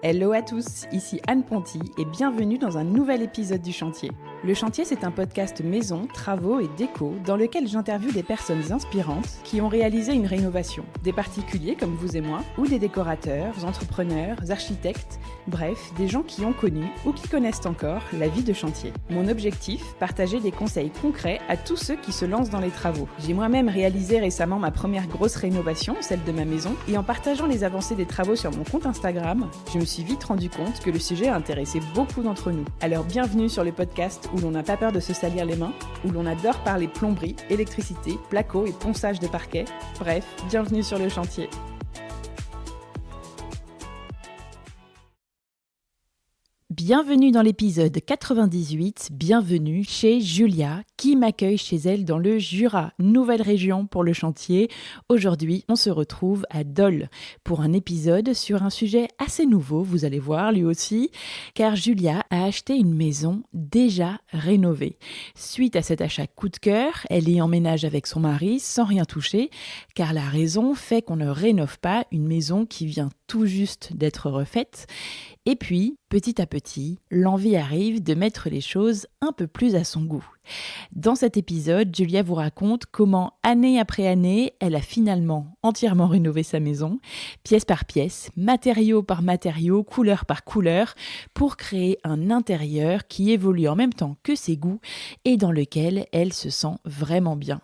Hello à tous, ici Anne Ponty et bienvenue dans un nouvel épisode du Chantier. Le Chantier, c'est un podcast maison, travaux et déco dans lequel j'interviewe des personnes inspirantes qui ont réalisé une rénovation. Des particuliers comme vous et moi, ou des décorateurs, entrepreneurs, architectes, bref, des gens qui ont connu ou qui connaissent encore la vie de chantier. Mon objectif, partager des conseils concrets à tous ceux qui se lancent dans les travaux. J'ai moi-même réalisé récemment ma première grosse rénovation, celle de ma maison, et en partageant les avancées des travaux sur mon compte Instagram, je me suis vite rendu compte que le sujet a intéressé beaucoup d'entre nous. Alors bienvenue sur le podcast où l'on n'a pas peur de se salir les mains, où l'on adore parler plomberie, électricité, placo et ponçage de parquet. Bref, bienvenue sur le chantier. Bienvenue dans l'épisode 98, bienvenue chez Julia, qui m'accueille chez elle dans le Jura, nouvelle région pour le chantier. Aujourd'hui, on se retrouve à Dole pour un épisode sur un sujet assez nouveau, vous allez voir lui aussi, car Julia a acheté une maison déjà rénovée. Suite à cet achat coup de cœur, elle y emménage avec son mari sans rien toucher, car la raison fait qu'on ne rénove pas une maison qui vient tout juste d'être refaite. Et puis, petit à petit, l'envie arrive de mettre les choses un peu plus à son goût. Dans cet épisode, Julia vous raconte comment, année après année, elle a finalement entièrement rénové sa maison, pièce par pièce, matériau par matériau, couleur par couleur, pour créer un intérieur qui évolue en même temps que ses goûts et dans lequel elle se sent vraiment bien.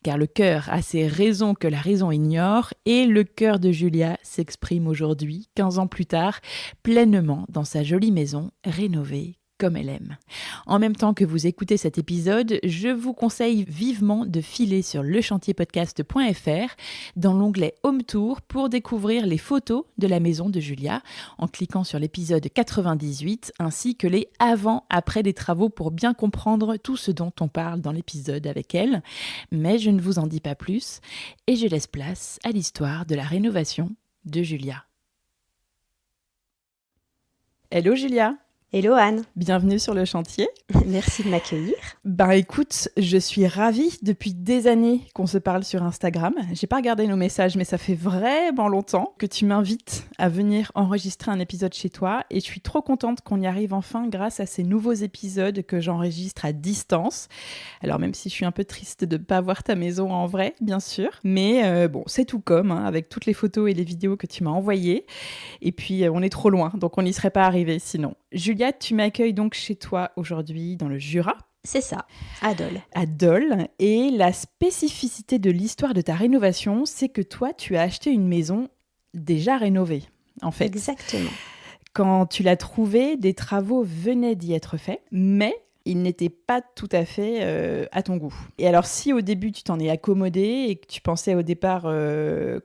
Car le cœur a ses raisons que la raison ignore et le cœur de Julia s'exprime aujourd'hui, 15 ans plus tard, pleinement dans sa jolie maison rénovée comme elle aime. En même temps que vous écoutez cet épisode, je vous conseille vivement de filer sur lechantierpodcast.fr dans l'onglet Home Tour pour découvrir les photos de la maison de Julia en cliquant sur l'épisode 98 ainsi que les avant-après des travaux pour bien comprendre tout ce dont on parle dans l'épisode avec elle. Mais je ne vous en dis pas plus et je laisse place à l'histoire de la rénovation de Julia. Hello Julia! Hello Anne. Bienvenue sur le chantier. Merci de m'accueillir. Écoute, je suis ravie depuis des années qu'on se parle sur Instagram. J'ai pas regardé nos messages, mais ça fait vraiment longtemps que tu m'invites à venir enregistrer un épisode chez toi et je suis trop contente qu'on y arrive enfin grâce à ces nouveaux épisodes que j'enregistre à distance. Alors même si je suis un peu triste de pas voir ta maison en vrai, bien sûr, mais bon, c'est tout comme, hein, avec toutes les photos et les vidéos que tu m'as envoyées. Et puis on est trop loin, donc on n'y serait pas arrivé sinon. Julia, tu m'accueilles donc chez toi aujourd'hui dans le Jura. C'est ça, à Dole. À Dole. Et la spécificité de l'histoire de ta rénovation, c'est que toi, tu as acheté une maison déjà rénovée, en fait. Exactement. Quand tu l'as trouvée, des travaux venaient d'y être faits, mais ils n'étaient pas tout à fait à ton goût. Et alors, si au début, tu t'en es accommodé et que tu pensais au départ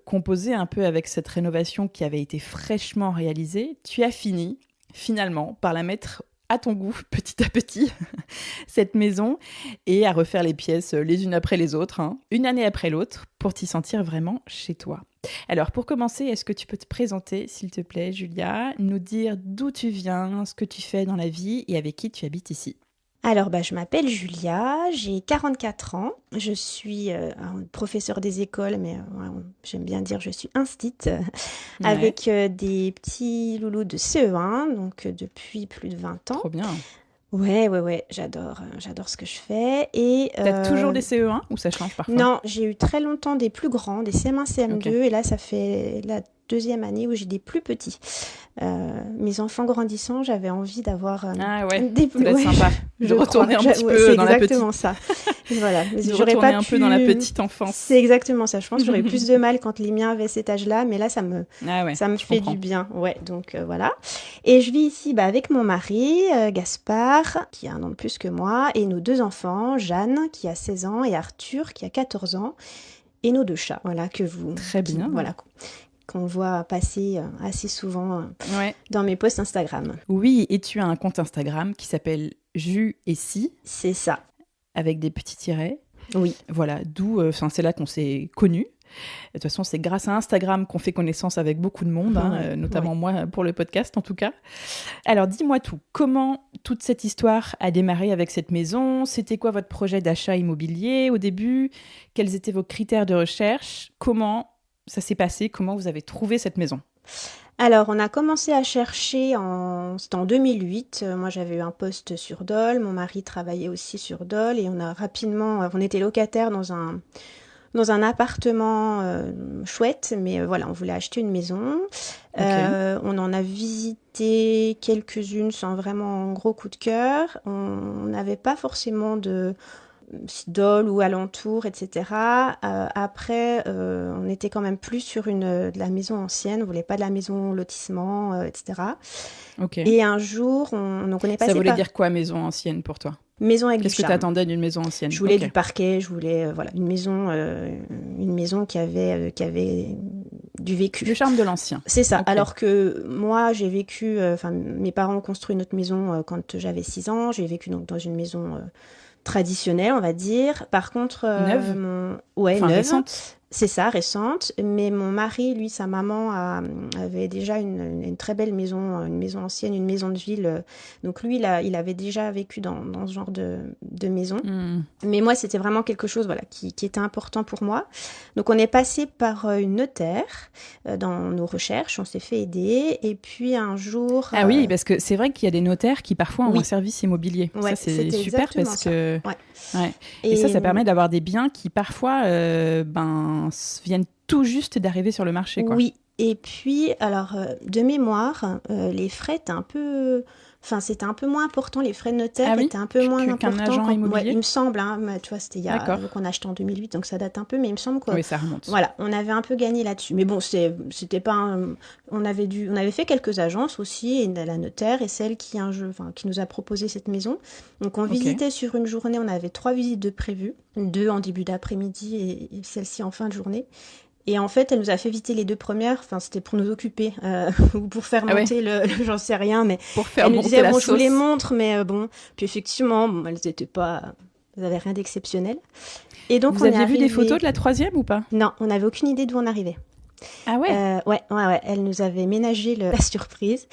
composer un peu avec cette rénovation qui avait été fraîchement réalisée, tu as fini finalement par la mettre à ton goût, petit à petit, cette maison, et à refaire les pièces les unes après les autres, une année après l'autre, pour t'y sentir vraiment chez toi. Alors, pour commencer, est-ce que tu peux te présenter, s'il te plaît, Julia, nous dire d'où tu viens, ce que tu fais dans la vie et avec qui tu habites ici ? Alors, je m'appelle Julia, j'ai 44 ans, je suis professeure des écoles, mais j'aime bien dire je suis instite, avec des petits loulous de CE1, donc depuis plus de 20 ans. Trop bien. Ouais, j'adore ce que je fais. Et t'as toujours des CE1 ou ça change parfois ? Non, j'ai eu très longtemps des plus grands, des CM1, CM2, okay. Et là ça fait la deuxième année où j'ai des plus petits. Mes enfants grandissant, j'avais envie d'avoir des plus... C'est sympa de retourner un petit peu dans la petite... C'est exactement ça. Voilà. Mais j'aurais pas un peu dans la petite enfance. C'est exactement ça. Je pense que j'aurais plus de mal quand les miens avaient cet âge-là, mais là, ça me fait comprends. Du bien. Ouais, donc voilà. Et je vis ici avec mon mari, Gaspard, qui a 1 an de plus que moi, et nos 2 enfants, Jeanne, qui a 16 ans, et Arthur, qui a 14 ans, et nos 2 chats, voilà, que vous... Très bien. Voilà, qu'on voit passer assez souvent dans mes posts Instagram. Oui, et tu as un compte Instagram qui s'appelle Jus et Si. C'est ça. Avec des petits tirets. Oui. Voilà, d'où, c'est là qu'on s'est connus. De toute façon, c'est grâce à Instagram qu'on fait connaissance avec beaucoup de monde, notamment moi pour le podcast en tout cas. Alors, dis-moi tout. Comment toute cette histoire a démarré avec cette maison ? C'était quoi votre projet d'achat immobilier au début ? Quels étaient vos critères de recherche ? Comment ça s'est passé ? Comment vous avez trouvé cette maison ? Alors, on a commencé à chercher c'était en 2008. Moi, j'avais eu un poste sur Dole. Mon mari travaillait aussi sur Dole. Et on était locataires dans un appartement chouette. Mais voilà, on voulait acheter une maison. Okay. On en a visité quelques-unes sans vraiment gros coup de cœur. On n'avait pas forcément de Dole ou alentour, etc. Après, on était quand même plus sur de la maison ancienne, on voulait pas de la maison lotissement, etc. Okay. Et un jour, on est passé Ça voulait dire quoi, maison ancienne, pour toi ? Maison avec Qu'est-ce du que tu attendais d'une maison ancienne ? Je voulais du parquet, je voulais une maison qui avait du vécu. Le charme de l'ancien. C'est ça. Okay. Alors que moi, j'ai vécu... mes parents ont construit notre maison quand j'avais 6 ans. J'ai vécu donc dans une maison... traditionnelle, on va dire. Par contre, neuve. Neuve. Récente. C'est ça, récente. Mais mon mari, lui, sa maman avait déjà une très belle maison, une maison ancienne, une maison de ville. Donc lui, il avait déjà vécu dans ce genre de maison. Mais moi, c'était vraiment quelque chose, qui était important pour moi. Donc on est passé par une notaire dans nos recherches. On s'est fait aider. Et puis un jour... Ah oui, parce que c'est vrai qu'il y a des notaires qui parfois ont un service immobilier. Ouais, ça, c'est super parce que... Ouais. Et ça permet d'avoir des biens qui parfois viennent tout juste d'arriver sur le marché, quoi. Oui, et puis, alors, de mémoire, les frais étaient c'était un peu moins important, les frais de notaire étaient un peu moins importants. Qu'un agent immobilier ? Il me semble, tu vois, c'était qu'on a acheté en 2008, donc ça date un peu, mais il me semble Oui, ça remonte. Voilà, on avait un peu gagné là-dessus. Mais bon, c'était pas on avait fait quelques agences aussi, et la notaire et celle qui nous a proposé cette maison. Donc on visitait sur une journée, on avait 3 visites de prévues, 2 en début d'après-midi et celle-ci en fin de journée. Et en fait, elle nous a fait visiter les 2 premières. C'était pour nous occuper ou pour faire monter j'en sais rien, mais pour faire elle nous disait sauce. Je vous les montre, mais bon. Puis effectivement, elles avaient rien d'exceptionnel. Et donc vous aviez vu des photos de la 3e ou pas ? Non, on n'avait aucune idée d'où on arrivait. Ah ouais. Ouais. Elle nous avait ménagé la surprise.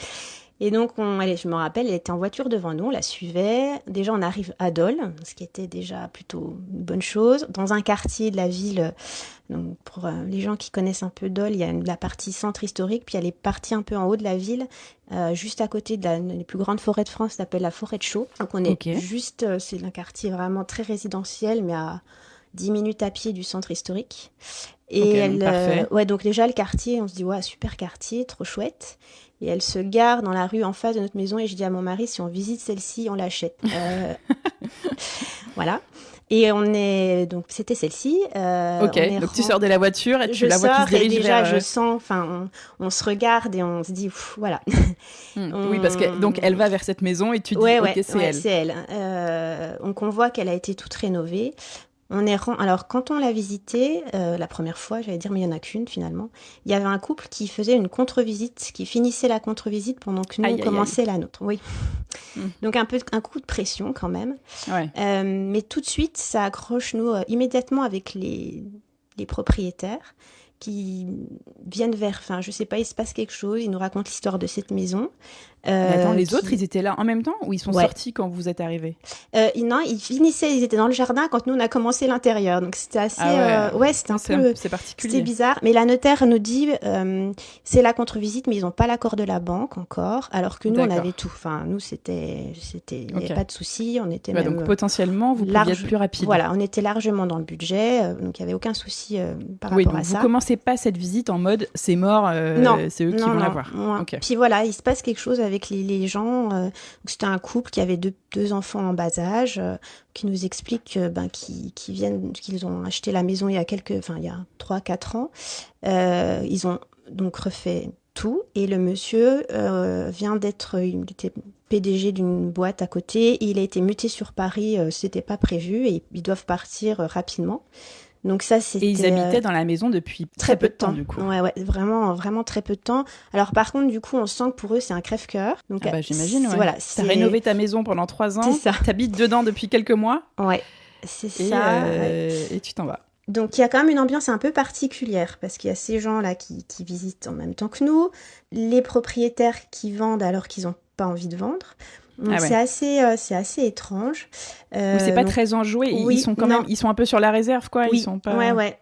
Et donc, je me rappelle, elle était en voiture devant nous, on la suivait. Déjà, on arrive à Dole, ce qui était déjà plutôt une bonne chose. Dans un quartier de la ville, donc pour les gens qui connaissent un peu Dole, il y a la partie centre historique, puis il y a les parties un peu en haut de la ville, juste à côté de les plus grandes forêts de France, ça s'appelle la forêt de Chaux. Donc, on est juste, c'est un quartier vraiment très résidentiel, mais à 10 minutes à pied du centre historique. Et donc déjà, le quartier, on se dit, super quartier, trop chouette. Et elle se gare dans la rue en face de notre maison et je dis à mon mari, si on visite celle-ci, on l'achète. Voilà. Et donc c'était celle-ci. Donc tu sors de la voiture et tu la vois qui se dirige déjà, je sens, on se regarde et on se dit, voilà. Oui, parce que donc elle va vers cette maison et tu dis, c'est elle. C'est elle. Donc on voit qu'elle a été toute rénovée. Alors, quand on l'a visité, la première fois, j'allais dire, mais il n'y en a qu'une finalement, il y avait un couple qui faisait une contre-visite, qui finissait la contre-visite pendant que nous, on commençait la nôtre. Oui. Donc, un coup de pression quand même. Ouais. Mais tout de suite, ça accroche nous immédiatement avec les propriétaires qui viennent je sais pas, il se passe quelque chose, ils nous racontent l'histoire de cette maison. Attends, les autres, ils étaient là en même temps ou ils sont sortis quand vous êtes arrivés ? Non, ils étaient dans le jardin quand nous on a commencé l'intérieur, donc c'était assez, c'était c'est particulier. C'était bizarre. Mais la notaire nous dit, c'est la contre-visite, mais ils n'ont pas l'accord de la banque encore, alors que nous on avait tout. Nous il n'y avait pas de souci, on était même. Donc potentiellement vous pouviez être plus rapide. Voilà, on était largement dans le budget, donc il n'y avait aucun souci par rapport à ça. Vous commencez pas cette visite en mode c'est mort, c'est eux qui vont la voir. Puis voilà, il se passe quelque chose avec les gens. C'était un couple qui avait deux enfants en bas âge, qui nous expliquent qu'ils ont acheté la maison il y a 3-4 ans. Ils ont donc refait tout et le monsieur il était PDG d'une boîte à côté et il a été muté sur Paris, c'était pas prévu et ils doivent partir rapidement. Donc ça, c'était... Et ils habitaient dans la maison depuis très peu de temps, du coup. Ouais, vraiment, vraiment très peu de temps. Alors par contre, du coup, on sent que pour eux, c'est un crève-cœur. Donc, j'imagine, ouais. Voilà, t'as rénové ta maison pendant 3 ans, t'habites dedans depuis quelques mois. Ouais, c'est ça. Et tu t'en vas. Donc il y a quand même une ambiance un peu particulière parce qu'il y a ces gens-là qui visitent en même temps que nous, les propriétaires qui vendent alors qu'ils n'ont pas envie de vendre. Donc Ah ouais. c'est assez étrange. Oui, c'est pas Donc très enjoué. Ils oui, sont quand même, non, ils sont un peu sur la réserve, quoi. Ils oui, sont ouais, pas. ouais.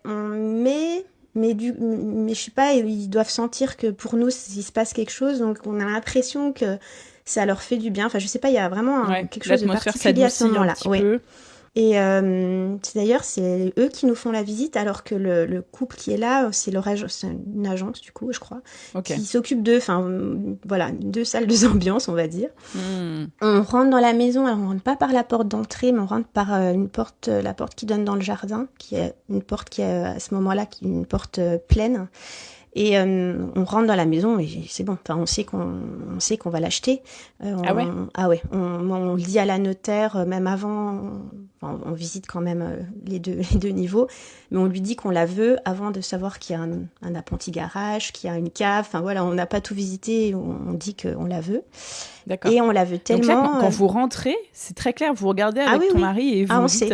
Mais je sais pas, ils doivent sentir que pour nous il se passe quelque chose, donc on a l'impression que ça leur fait du bien. Enfin, je sais pas, il y a vraiment Ouais. quelque chose de L'atmosphère particulier à ce s'adoucit un moment-là. petit Ouais. peu. Et d'ailleurs, c'est eux qui nous font la visite, alors que le couple qui est là, c'est une agence, du coup, je crois, Ok. qui s'occupe d'eux. Enfin, voilà, 2 salles, 2 ambiances, on va dire. Hmm. On rentre dans la maison, alors on rentre pas par la porte d'entrée, mais on rentre par une porte, la porte qui donne dans le jardin, qui est une porte qui est à ce moment-là, qui est une porte pleine. Et on rentre dans la maison et c'est bon. Enfin, on sait qu'on va l'acheter. Ah ouais. Ah ouais. On le dit à la notaire même avant. On visite quand même les deux niveaux, mais on lui dit qu'on la veut avant de savoir qu'il y a un appentis garage, qu'il y a une cave. Enfin voilà, on n'a pas tout visité. On dit qu'on la veut D'accord. et on la veut Donc là, tellement. quand vous rentrez, c'est très clair. Vous regardez Ah avec oui, ton oui. mari et Ah, vous on dites, sait.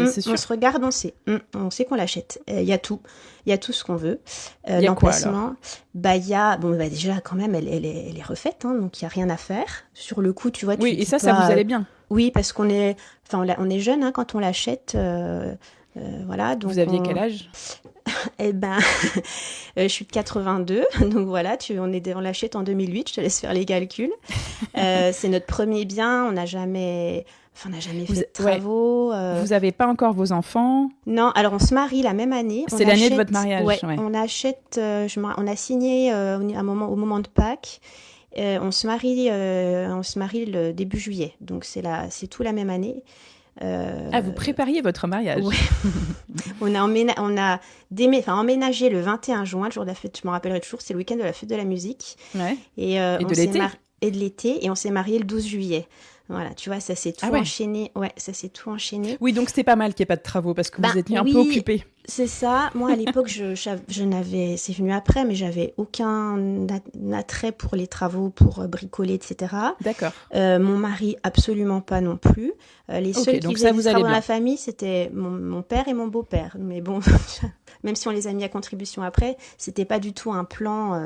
c'est On sûr. se regarde, on sait. On sait qu'on l'achète. Il y a tout. Il y a tout ce qu'on veut. Il y a quoi alors? L'emplacement, bah il y a, bon bah déjà quand même, elle est refaite, hein, donc il y a rien à faire. Sur le coup, tu vois, Oui, tu et dis ça vous pas, allait bien. oui, parce qu'on est, enfin on est jeune hein, quand on l'achète, voilà, Vous donc aviez quel âge? eh ben, je suis de 82, donc voilà, on l'achète en 2008. Je te laisse faire les calculs. C'est notre premier bien. On n'a jamais Vous, fait de ouais. travaux. Vous avez pas encore vos enfants. Non, alors on se marie la même année. C'est l'année de votre mariage, Ouais, ouais. on achète. On a signé au moment de Pâques. On se marie le début juillet. Donc c'est tout la même année. Ah, vous prépariez votre Ouais, mariage. on a emménagé le 21 juin, le jour de la fête. Je me rappellerai toujours. C'est le week-end de la fête de la musique. Ouais. Et Et de l'été. et de l'été. Et on s'est marié le 12 juillet. Voilà, tu vois, ça s'est Ah tout ouais. enchaîné. Ouais, ça s'est tout enchaîné. Oui, donc c'était pas mal qu'il n'y ait pas de travaux parce que Ben vous étiez un peu oui, occupés. c'est ça. Moi, à l'époque, je n'avais, c'est venu après, mais j'avais aucun attrait pour les travaux, pour bricoler, etc. D'accord. Mon mari, absolument pas non plus. Les Ok, seuls qui donc faisaient ça des vous allait travaux dans la bien. famille, c'était mon père et mon beau-père. Mais bon, même si on les a mis à contribution après, c'était pas du tout un plan.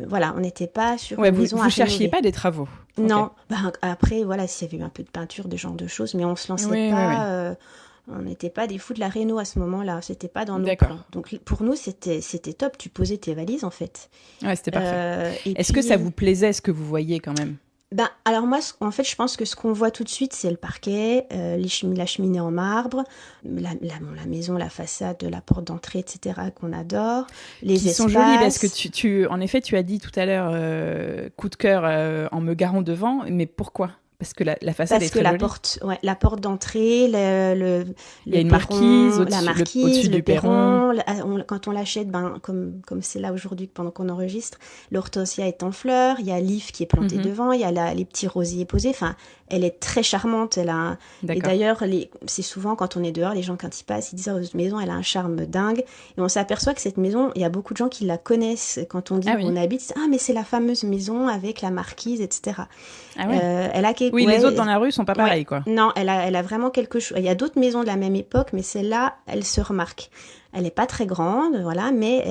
Voilà, on n'était pas sur Ouais, une maison à vous cherchiez rénover. pas des travaux. Ok. Non, ben, après, voilà, s'il y avait eu un peu de peinture, de genre de choses, mais on se lançait Oui, oui, oui. pas. On n'était pas des fous de la réno à ce moment-là. C'était pas dans nos D'accord. plans. Donc pour nous, c'était top. Tu posais tes valises en fait. Ouais, c'était parfait. Et Est-ce que ça puis, vous plaisait ce que vous voyez quand même? ben, alors moi, en fait, je pense que ce qu'on voit tout de suite, c'est le parquet, la cheminée en marbre, la maison, la façade, la porte d'entrée, etc. qu'on adore, les Qui sont jolies parce que espaces. en effet, tu as dit tout à l'heure coup de cœur en me garant devant, mais pourquoi? Parce que la façade est Parce que très jolie. la porte d'entrée, Il y le a une marquise perron, la au-dessus marquise, le du perron. perron. Quand on l'achète, ben, comme c'est là aujourd'hui pendant qu'on enregistre, l'hortensia est en fleurs, il y a l'if qui est planté Mhm. devant, il y a les petits rosiers posés. Enfin, elle est très charmante. Et D'accord. d'ailleurs, c'est souvent quand on est dehors, les gens quand ils passent, ils disent oh, cette maison, elle a un charme dingue. Et on s'aperçoit que cette maison, il y a beaucoup de gens qui la connaissent. Quand on dit Ah où oui. on habite, ah mais c'est la fameuse maison avec la marquise, etc. Ah ouais. Elle a Oui, les autres dans ouais, la rue sont pas ouais. pareils, quoi. Non, elle a vraiment quelque chose. Il y a d'autres maisons de la même époque, mais celle-là, elle se remarque. Elle n'est pas très grande, voilà, mais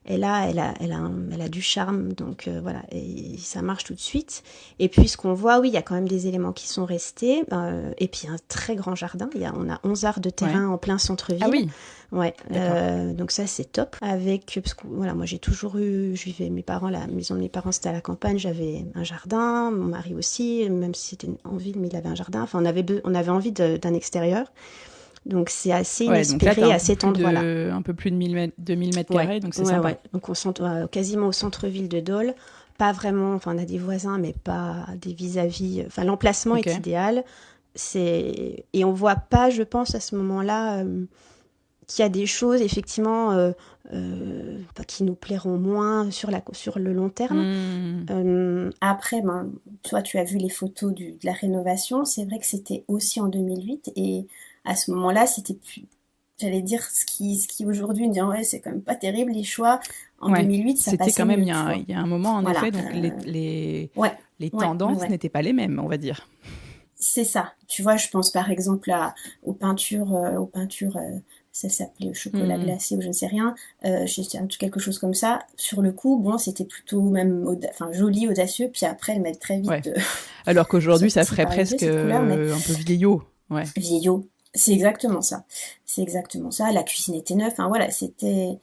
elle a du charme, donc voilà, et ça marche tout de suite. Et puis ce qu'on voit, oui, il y a quand même des éléments qui sont restés, et puis un très grand jardin. On a 11 arts de Ouais. terrain en plein Ah centre-ville. oui. Ouais, D'accord. donc ça c'est top. Parce que voilà, moi j'ai toujours je vivais mes parents, la maison de mes parents c'était à la campagne, j'avais un jardin, mon mari aussi, même si c'était en ville, mais il avait un jardin. Enfin, on avait envie d'un extérieur. Donc c'est assez Ouais, donc là, t'as inespéré à cet endroit-là. un peu plus de 2000 mètres Ouais, carrés, donc c'est ouais, sympa. ouais. Donc quasiment au centre-ville de Dole. Pas vraiment, enfin on a des voisins, mais pas des vis-à-vis. Enfin l'emplacement Ok. est idéal. Et on voit pas, je pense, à ce moment-là, qu'il y a des choses effectivement qui nous plairont moins sur le long terme. Hmm. Après, ben, toi, tu as vu les photos de la rénovation. C'est vrai que c'était aussi en 2008. Et à ce moment-là, c'était plus, j'allais dire, ce qui aujourd'hui, me dit, ouais, c'est quand même pas terrible, les choix. En Ouais. 2008, ça C'était passait quand même, mieux, tu vois. il y a un moment, en effet, Voilà. donc Ouais, les ouais, ouais, tendances ouais. n'étaient pas les mêmes, on va dire. C'est ça. Tu vois, je pense par exemple aux peintures ça s'appelait chocolat glacé ou je ne sais rien, quelque chose comme ça. Sur le coup, bon, c'était plutôt même joli, audacieux, puis après, elle m'a très vite alors qu'aujourd'hui, ça ferait par les yeux, presque cette couleur, mais un peu vieillot. Ouais. vieillot, c'est exactement ça. C'est exactement ça. La cuisine était neuve, enfin voilà, c'était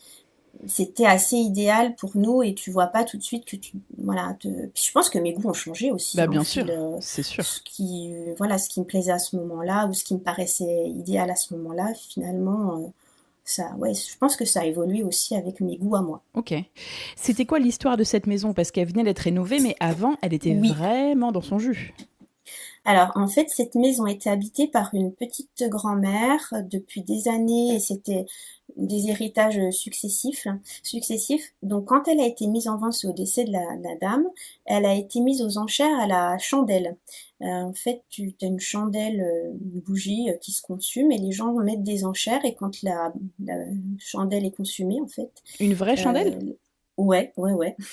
assez idéal pour nous et tu vois pas tout de suite que Puis je pense que mes goûts ont changé aussi, Bien au sûr, fil, c'est sûr. ce qui me plaisait à ce moment-là ou ce qui me paraissait idéal à ce moment-là, finalement, je pense que ça a évolué aussi avec mes goûts à moi. Ok. C'était quoi l'histoire de cette maison? Parce qu'elle venait d'être rénovée, mais avant, elle était Oui. vraiment dans son jus. Alors, en fait, cette maison était habitée par une petite grand-mère depuis des années et c'était des héritages successifs. Donc, quand elle a été mise en vente, c'est au décès de la dame, elle a été mise aux enchères à la chandelle. En fait, tu as une chandelle, une bougie qui se consume et les gens mettent des enchères et quand la chandelle est consumée, en fait, Une vraie chandelle? Ouais.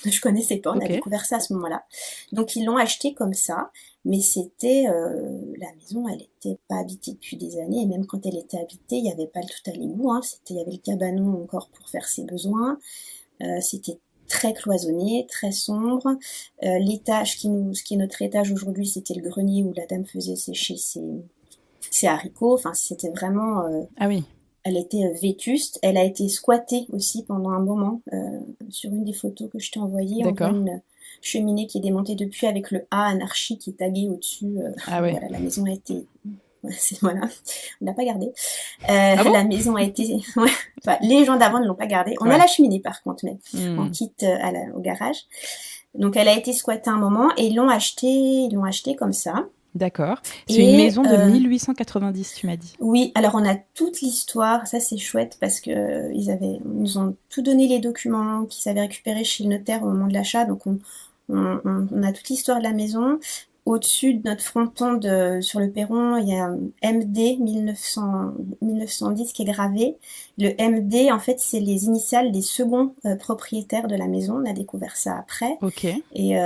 Je connaissais pas, on a Ok. découvert ça à ce moment-là. Donc ils l'ont acheté comme ça, mais la maison, elle était pas habitée depuis des années, et même quand elle était habitée, il n'y avait pas le tout à l'égout, hein. Il y avait le cabanon encore pour faire ses besoins. C'était très cloisonné, très sombre. L'étage ce qui est notre étage aujourd'hui, c'était le grenier où la dame faisait sécher ses haricots. Enfin, c'était vraiment. Ah oui. Elle était vétuste. Elle a été squattée aussi pendant un moment. Sur une des photos que je t'ai envoyées, on voit une cheminée qui est démontée depuis avec le A anarchie qui est tagué au-dessus. Ah ouais. Voilà, la maison a été... Voilà, on l'a pas gardée. Ah bon? La maison a été... les gens d'avant ne l'ont pas gardée. On a la cheminée par contre, mais on quitte au garage. Donc elle a été squattée un moment et ils l'ont acheté comme ça. D'accord. C'est une maison de 1890, tu m'as dit. Oui, alors on a toute l'histoire, ça c'est chouette parce que ils nous ont tout donné les documents qu'ils avaient récupérés chez le notaire au moment de l'achat, donc on a toute l'histoire de la maison. Au-dessus de notre fronton sur le perron, il y a un MD 1910 qui est gravé. Le MD, en fait, c'est les initiales des seconds propriétaires de la maison. On a découvert ça après. Ok. Et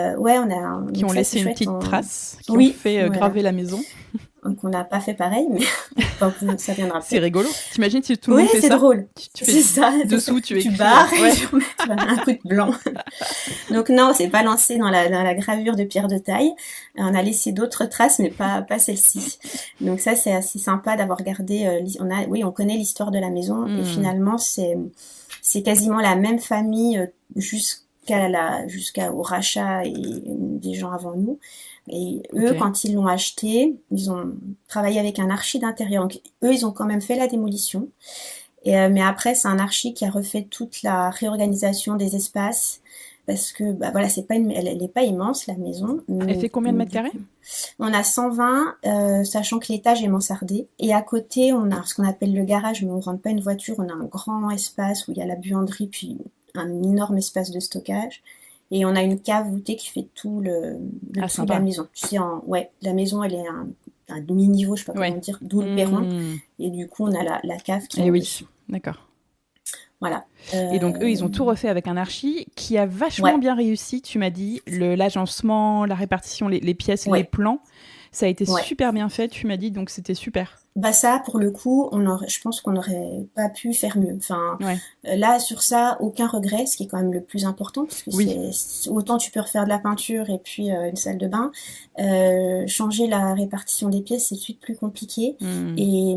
qui ont laissé une petite trace, qui ont fait graver la maison. Donc on n'a pas fait pareil, mais ça viendra peut-être. C'est rigolo. T'imagines si tout le monde fait ça? Oui, c'est drôle. C'est ça. Dessous, tu écris. Tu barres, tu mets un coup de blanc. Donc non, c'est pas lancé dans la gravure de pierre de taille. On a laissé d'autres traces, mais pas celle-ci. Donc ça, c'est assez sympa d'avoir gardé. On connaît l'histoire de la maison et finalement, c'est quasiment la même famille jusqu'au rachat et des gens avant nous. Et eux, quand ils l'ont acheté, ils ont travaillé avec un archi d'intérieur. Donc, eux, ils ont quand même fait la démolition. Mais après, c'est un archi qui a refait toute la réorganisation des espaces. Parce que, elle n'est pas immense, la maison. Elle fait combien de mètres carrés? On a 120, sachant que l'étage est mansardé. Et à côté, on a ce qu'on appelle le garage, mais on ne rentre pas une voiture. On a un grand espace où il y a la buanderie, puis un énorme espace de stockage. Et on a une cave voûtée qui fait tout le dessous de la maison. Tu sais, la maison, elle est un demi-niveau, je sais pas comment dire, d'où le perron. Et du coup, on a la cave qui est oui, d'accord. Voilà. Et donc, eux, ils ont tout refait avec un archi qui a vachement bien réussi, tu m'as dit. L'agencement, la répartition, les pièces, les plans, ça a été super bien fait, tu m'as dit, donc c'était super. Ça, pour le coup, je pense qu'on n'aurait pas pu faire mieux. Enfin, là, sur ça, aucun regret, ce qui est quand même le plus important, parce que autant tu peux refaire de la peinture et puis une salle de bain. Changer la répartition des pièces, c'est tout de suite plus compliqué. Et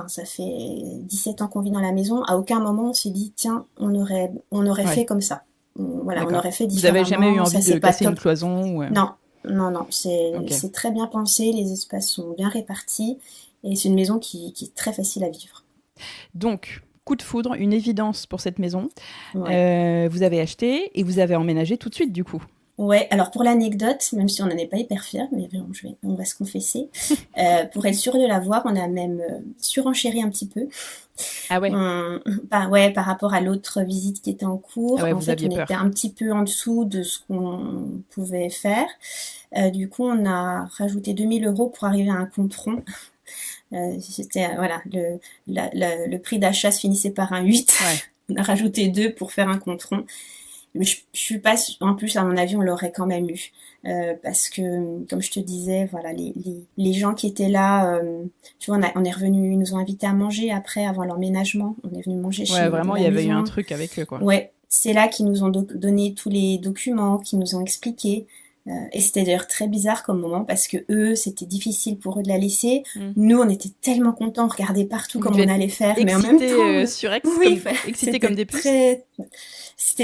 ça fait 17 ans qu'on vit dans la maison. À aucun moment, on s'est dit, tiens, on aurait fait comme ça. Voilà, on aurait fait différemment. Vous n'avez jamais eu envie de casser une cloison Non, c'est très bien pensé, les espaces sont bien répartis et c'est une maison qui est très facile à vivre. Donc, coup de foudre, une évidence pour cette maison. Vous avez acheté et vous avez emménagé tout de suite du coup. Ouais, alors pour l'anecdote, même si on n'en est pas hyper fiers, mais on va se confesser, pour être sûr de l'avoir, on a même surenchéri un petit peu. Ah ouais. Par rapport à l'autre visite qui était en cours. Ah ouais, en fait, on était un petit peu en dessous de ce qu'on pouvait faire. Du coup, on a rajouté 2000 € pour arriver à un compte rond. C'était le prix d'achat se finissait par un 8. On a rajouté 2 pour faire un compte rond. Mais je suis pas en plus, à mon avis, on l'aurait quand même eu. Parce que, comme je te disais, voilà, les gens qui étaient là, tu vois, on est revenu, ils nous ont invités à manger après, avant l'emménagement. On est venu manger Ouais, dans vraiment, il la y avait eu un maison. truc avec eux, quoi. Ouais, c'est là qu'ils nous ont donné tous les documents, qu'ils nous ont expliqué. Et c'était d'ailleurs très bizarre comme moment parce que eux, c'était difficile pour eux de la laisser. Mm. Nous, on était tellement contents, on regardait partout Vous comment devez on être allait faire, mais en même excités temps, sur X, oui, excités comme c'était des puces.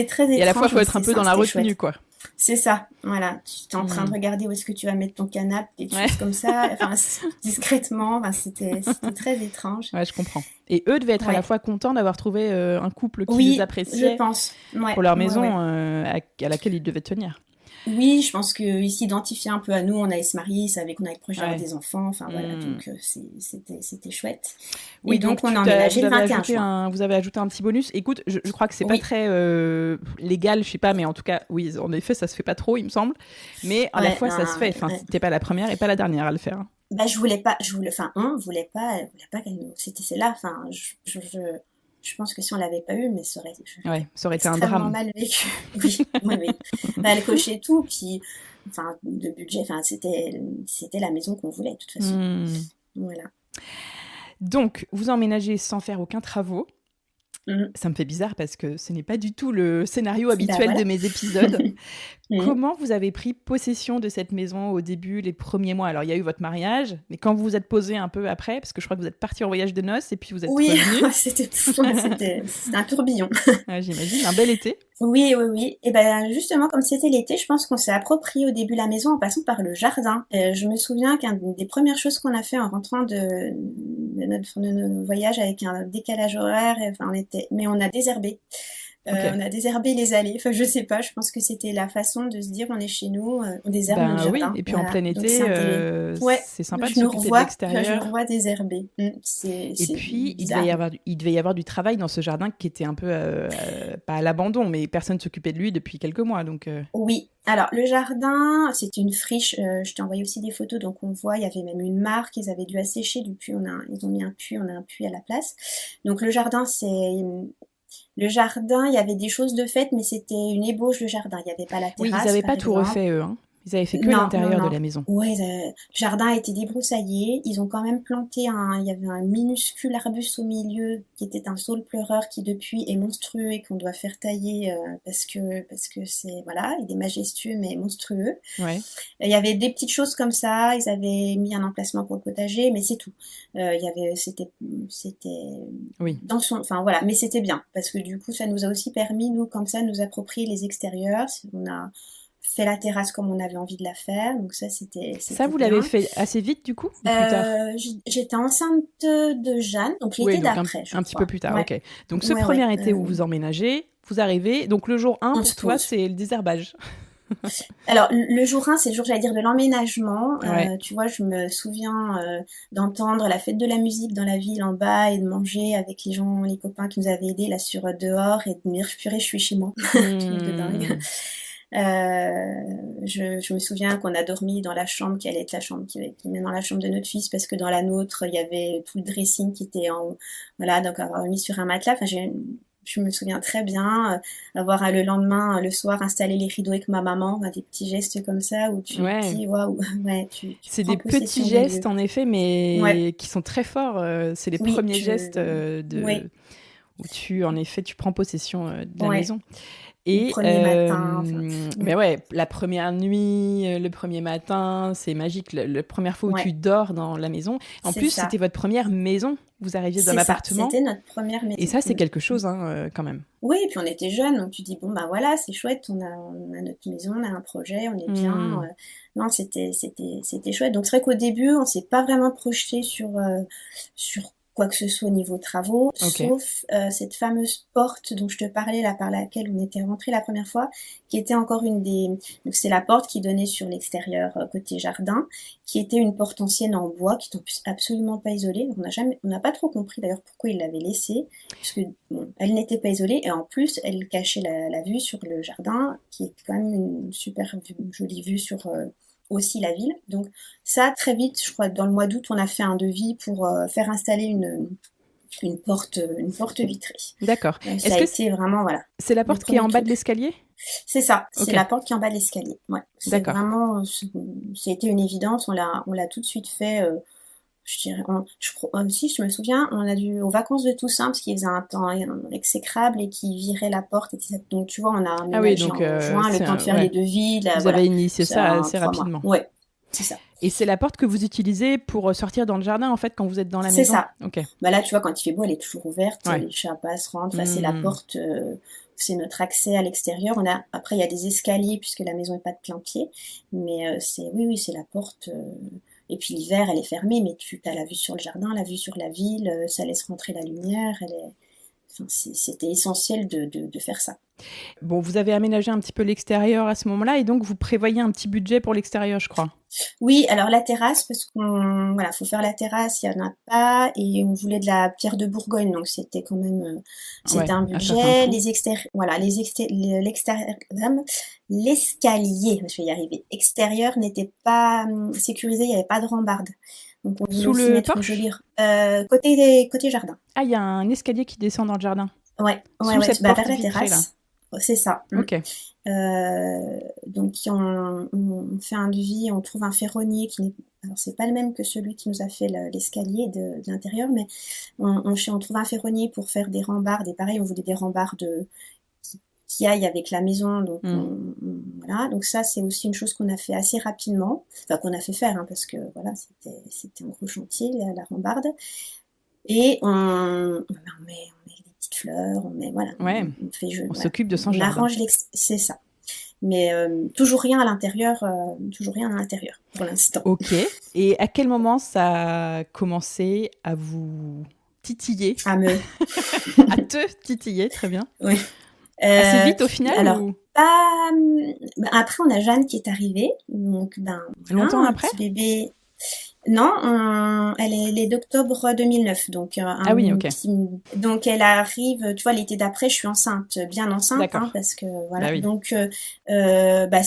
très Et à la fois, étrange, faut mais être un c'était peu ça, dans la c'était retenue, chouette. quoi. C'est ça, voilà. Tu es en train de Mm. regarder où est-ce que tu vas mettre ton canapé, des Ouais. choses comme ça, enfin, discrètement, enfin, c'était très étrange. Ouais, je comprends. Et eux devaient être à la Ouais. fois contents d'avoir trouvé un couple qu'ils Oui, je appréciaient pense. pour Ouais, leur ouais, maison ouais. à laquelle ils devaient tenir. Oui, je pense qu'ils s'identifiaient un peu à nous, on allait se marier, ils savaient qu'on allait être proche d'avoir Ouais. des enfants, enfin voilà, Mm. donc c'était chouette. Et Oui, donc donc on a emménagé vous le avez 21 ajouté juin. vous avez ajouté un petit bonus. Écoute, je crois que c'est pas Oui, très légal, je sais pas, mais en tout cas, oui, en effet, ça se fait pas trop, il me semble. Mais à la ouais, fois, ça se non, fait. Enfin, ouais. t'es pas la première et pas la dernière à le faire. Bah enfin on voulait pas qu'elle nous, c'était celle-là, enfin je pense que si on l'avait pas eu, mais ça aurait Ouais, ça aurait été un extrêmement drame. mal vécu. Oui, oui, oui. Bah, elle cochait tout, puis enfin de budget, enfin c'était la maison qu'on voulait de toute façon. Hmm. Voilà. Donc, vous emménagez sans faire aucun travaux. Mm. Ça me fait bizarre parce que ce n'est pas du tout le scénario Bah habituel de voilà. mes épisodes. Mm. Comment vous avez pris possession de cette maison au début, les premiers mois? Alors, il y a eu votre mariage, mais quand vous vous êtes posé un peu après, parce que je crois que vous êtes parti en voyage de noces et puis vous êtes Oui, revenu. c'était un tourbillon. Ouais, j'imagine, un bel été. Oui, oui, oui. Et ben justement, comme c'était l'été, je pense qu'on s'est approprié au début la maison en passant par le jardin. Je me souviens qu'une des premières choses qu'on a fait en rentrant de notre voyage avec un décalage horaire, enfin mais on a désherbé. Ok. On a désherbé les allées. Enfin, je sais pas, je pense que c'était la façon de se dire on est chez nous, on désherbe notre Ben oui, jardin. et puis en Voilà. plein Donc été, ouais, c'est sympa de s'occuper de je nous l'extérieur. revois désherber. Et C'est puis, bizarre. il devait y avoir du travail dans ce jardin qui était un peu, pas à l'abandon, mais personne ne s'occupait de lui depuis quelques mois. Donc, Oui, alors le jardin, c'est une friche. Je t'ai envoyé aussi des photos, donc on voit, il y avait même une mare qu'ils avaient dû assécher du puits. Ils ont mis un puits, on a un puits à la place. Donc le jardin, il y avait des choses de fait, mais c'était une ébauche de jardin. Il n'y avait pas la oui, ils terrasse, n'avaient par pas tout exemple. refait, eux. Hein. Ils avaient fait que Non, non, l'intérieur de non. la maison. Ouais, le jardin a été débroussaillé. Ils ont quand même planté il y avait un minuscule arbuste au milieu qui était un saule pleureur qui depuis est monstrueux et qu'on doit faire tailler parce que c'est, voilà, il est majestueux mais monstrueux. Ouais, Il y avait des petites choses comme ça. Ils avaient mis un emplacement pour le potager, mais c'est tout. C'était oui. dans son, enfin voilà, mais c'était bien parce que du coup, ça nous a aussi permis, nous, comme ça, de nous approprier les extérieurs. On a fait la terrasse comme on avait envie de la faire, donc ça, Ça, c'était vous l'avez bien. fait assez vite, du coup, ou plus tard? J'étais enceinte de Jeanne, donc Oui, l'été donc d'après, je un petit peu crois. plus tard, Ouais, ok. Donc, ce ouais, ouais. premier été où vous emménagez, vous arrivez. Donc, le jour 1, On pour se toi, pose. c'est le désherbage. Alors, le jour 1, c'est le jour, j'allais dire, de l'emménagement. Ouais. Tu vois, je me souviens d'entendre la fête de la musique dans la ville en bas et de manger avec les gens, les copains qui nous avaient aidés là sur dehors et de me dire, purée, je suis chez moi. Truc de dingue. Hmm. Je me souviens qu'on a dormi dans la chambre qui allait être la chambre qui met dans la chambre de notre fils parce que dans la nôtre, il y avait tout le dressing qui était voilà, donc avoir mis sur un matelas. Enfin, je me souviens très bien avoir le lendemain, le soir, installé les rideaux avec ma maman, des petits gestes comme ça où tu te Ouais. dis waouh, ouais, tu C'est prends des petits possession des gestes, lieux. en effet, Ouais, mais qui sont très forts. C'est les oui, premiers gestes oui, où en effet, tu prends possession de la ouais, maison. le Et premier matin, enfin, mais ouais, ouais, la première nuit, le premier matin, c'est magique. La première fois où tu ouais, dors dans la maison. En c'est plus, ça, c'était votre première maison. Vous arriviez d'un appartement. c'était notre première Et maison. ça, c'est quelque chose, hein, quand même. Oui, et puis on était jeunes, donc tu dis, bon, ben voilà, c'est chouette, on a notre maison, on a un projet, on est bien. Hmm. Non, c'était chouette. Donc c'est vrai qu'au début, on s'est pas vraiment projeté sur quoi que ce soit au niveau travaux, Ok. sauf cette fameuse porte dont je te parlais, là, par laquelle on était rentré la première fois, qui était encore donc c'est la porte qui donnait sur l'extérieur, côté jardin, qui était une porte ancienne en bois, qui est en plus absolument pas isolée. Donc on n'a pas trop compris d'ailleurs pourquoi il l'avait laissée puisque bon, elle n'était pas isolée et en plus elle cachait la vue sur le jardin qui est quand même une super jolie vue sur aussi la ville. Donc ça très vite, je crois dans le mois d'août, on a fait un devis pour faire installer une porte vitrée. D'accord. Ça a été vraiment, voilà. C'est la porte qui est en bas de l'escalier ? C'est ça, Ok. c'est la porte qui est en bas de l'escalier. Ouais, c'est D'accord. vraiment, c'était une évidence. On l'a tout de suite fait. Je dirais, si je me souviens, on a dû aux vacances de Toussaint parce qu'il faisait un temps exécrable et qu'il virait la porte. Donc tu vois, on a aménagé donc, en juin, le temps de faire ouais. les devis. Vous voilà. avez initié C'est ça en assez 3 mois. rapidement. Ouais, c'est ça. Et c'est la porte que vous utilisez pour sortir dans le jardin, en fait, quand vous êtes dans la C'est maison ? ça. Ok. Bah là, tu vois, quand il fait beau, elle est toujours ouverte. Ouais. Les chats passent, rentrent. Enfin, c'est la porte, c'est notre accès à l'extérieur. Après, il y a des escaliers puisque la maison n'est pas de plein pied. Mais oui, c'est la porte. Et puis l'hiver, elle est fermée, mais tu as la vue sur le jardin, la vue sur la ville. Ça laisse rentrer la lumière. Enfin, c'était essentiel de faire ça. Bon, vous avez aménagé un petit peu l'extérieur à ce moment-là et donc vous prévoyez un petit budget pour l'extérieur, je crois. Oui, alors la terrasse, parce qu'on faut faire la terrasse, il y en a pas, et on voulait de la pierre de Bourgogne, donc c'était quand même c'était un budget. L'escalier, je vais y arriver. Extérieur n'était pas sécurisé, il n'y avait pas de rambarde. Donc on voulait Sous aussi le mettre porche ? côté jardin. Ah, il y a un escalier qui descend dans le jardin. Ouais, Sous cette porte vers la vitrée, terrasse. C'est ça. Ok. Donc on fait un devis, on trouve un ferronnier alors c'est pas le même que celui qui nous a fait l'escalier de l'intérieur, mais on trouve un ferronnier pour faire des rambardes, et pareil, on voulait des rambardes qui aillent avec la maison, donc voilà. Donc ça, c'est aussi une chose qu'on a fait assez rapidement, enfin qu'on a fait faire, hein, parce que voilà, c'était un gros chantier, la rambarde. Et on met des petites fleurs, on s'occupe de son jardin. Arrange c'est ça. Mais toujours rien à l'intérieur pour l'instant. Ok. Et à quel moment ça a commencé à vous titiller ? À te titiller, très bien. Oui. Assez vite au final ? Alors, après, on a Jeanne qui est arrivée. Donc, longtemps un après ? petit bébé. Non, elle est d'octobre 2009, donc ah oui, ok. Donc elle arrive, tu vois, l'été d'après, je suis enceinte, bien enceinte, hein, parce que voilà. Bah oui. Donc on va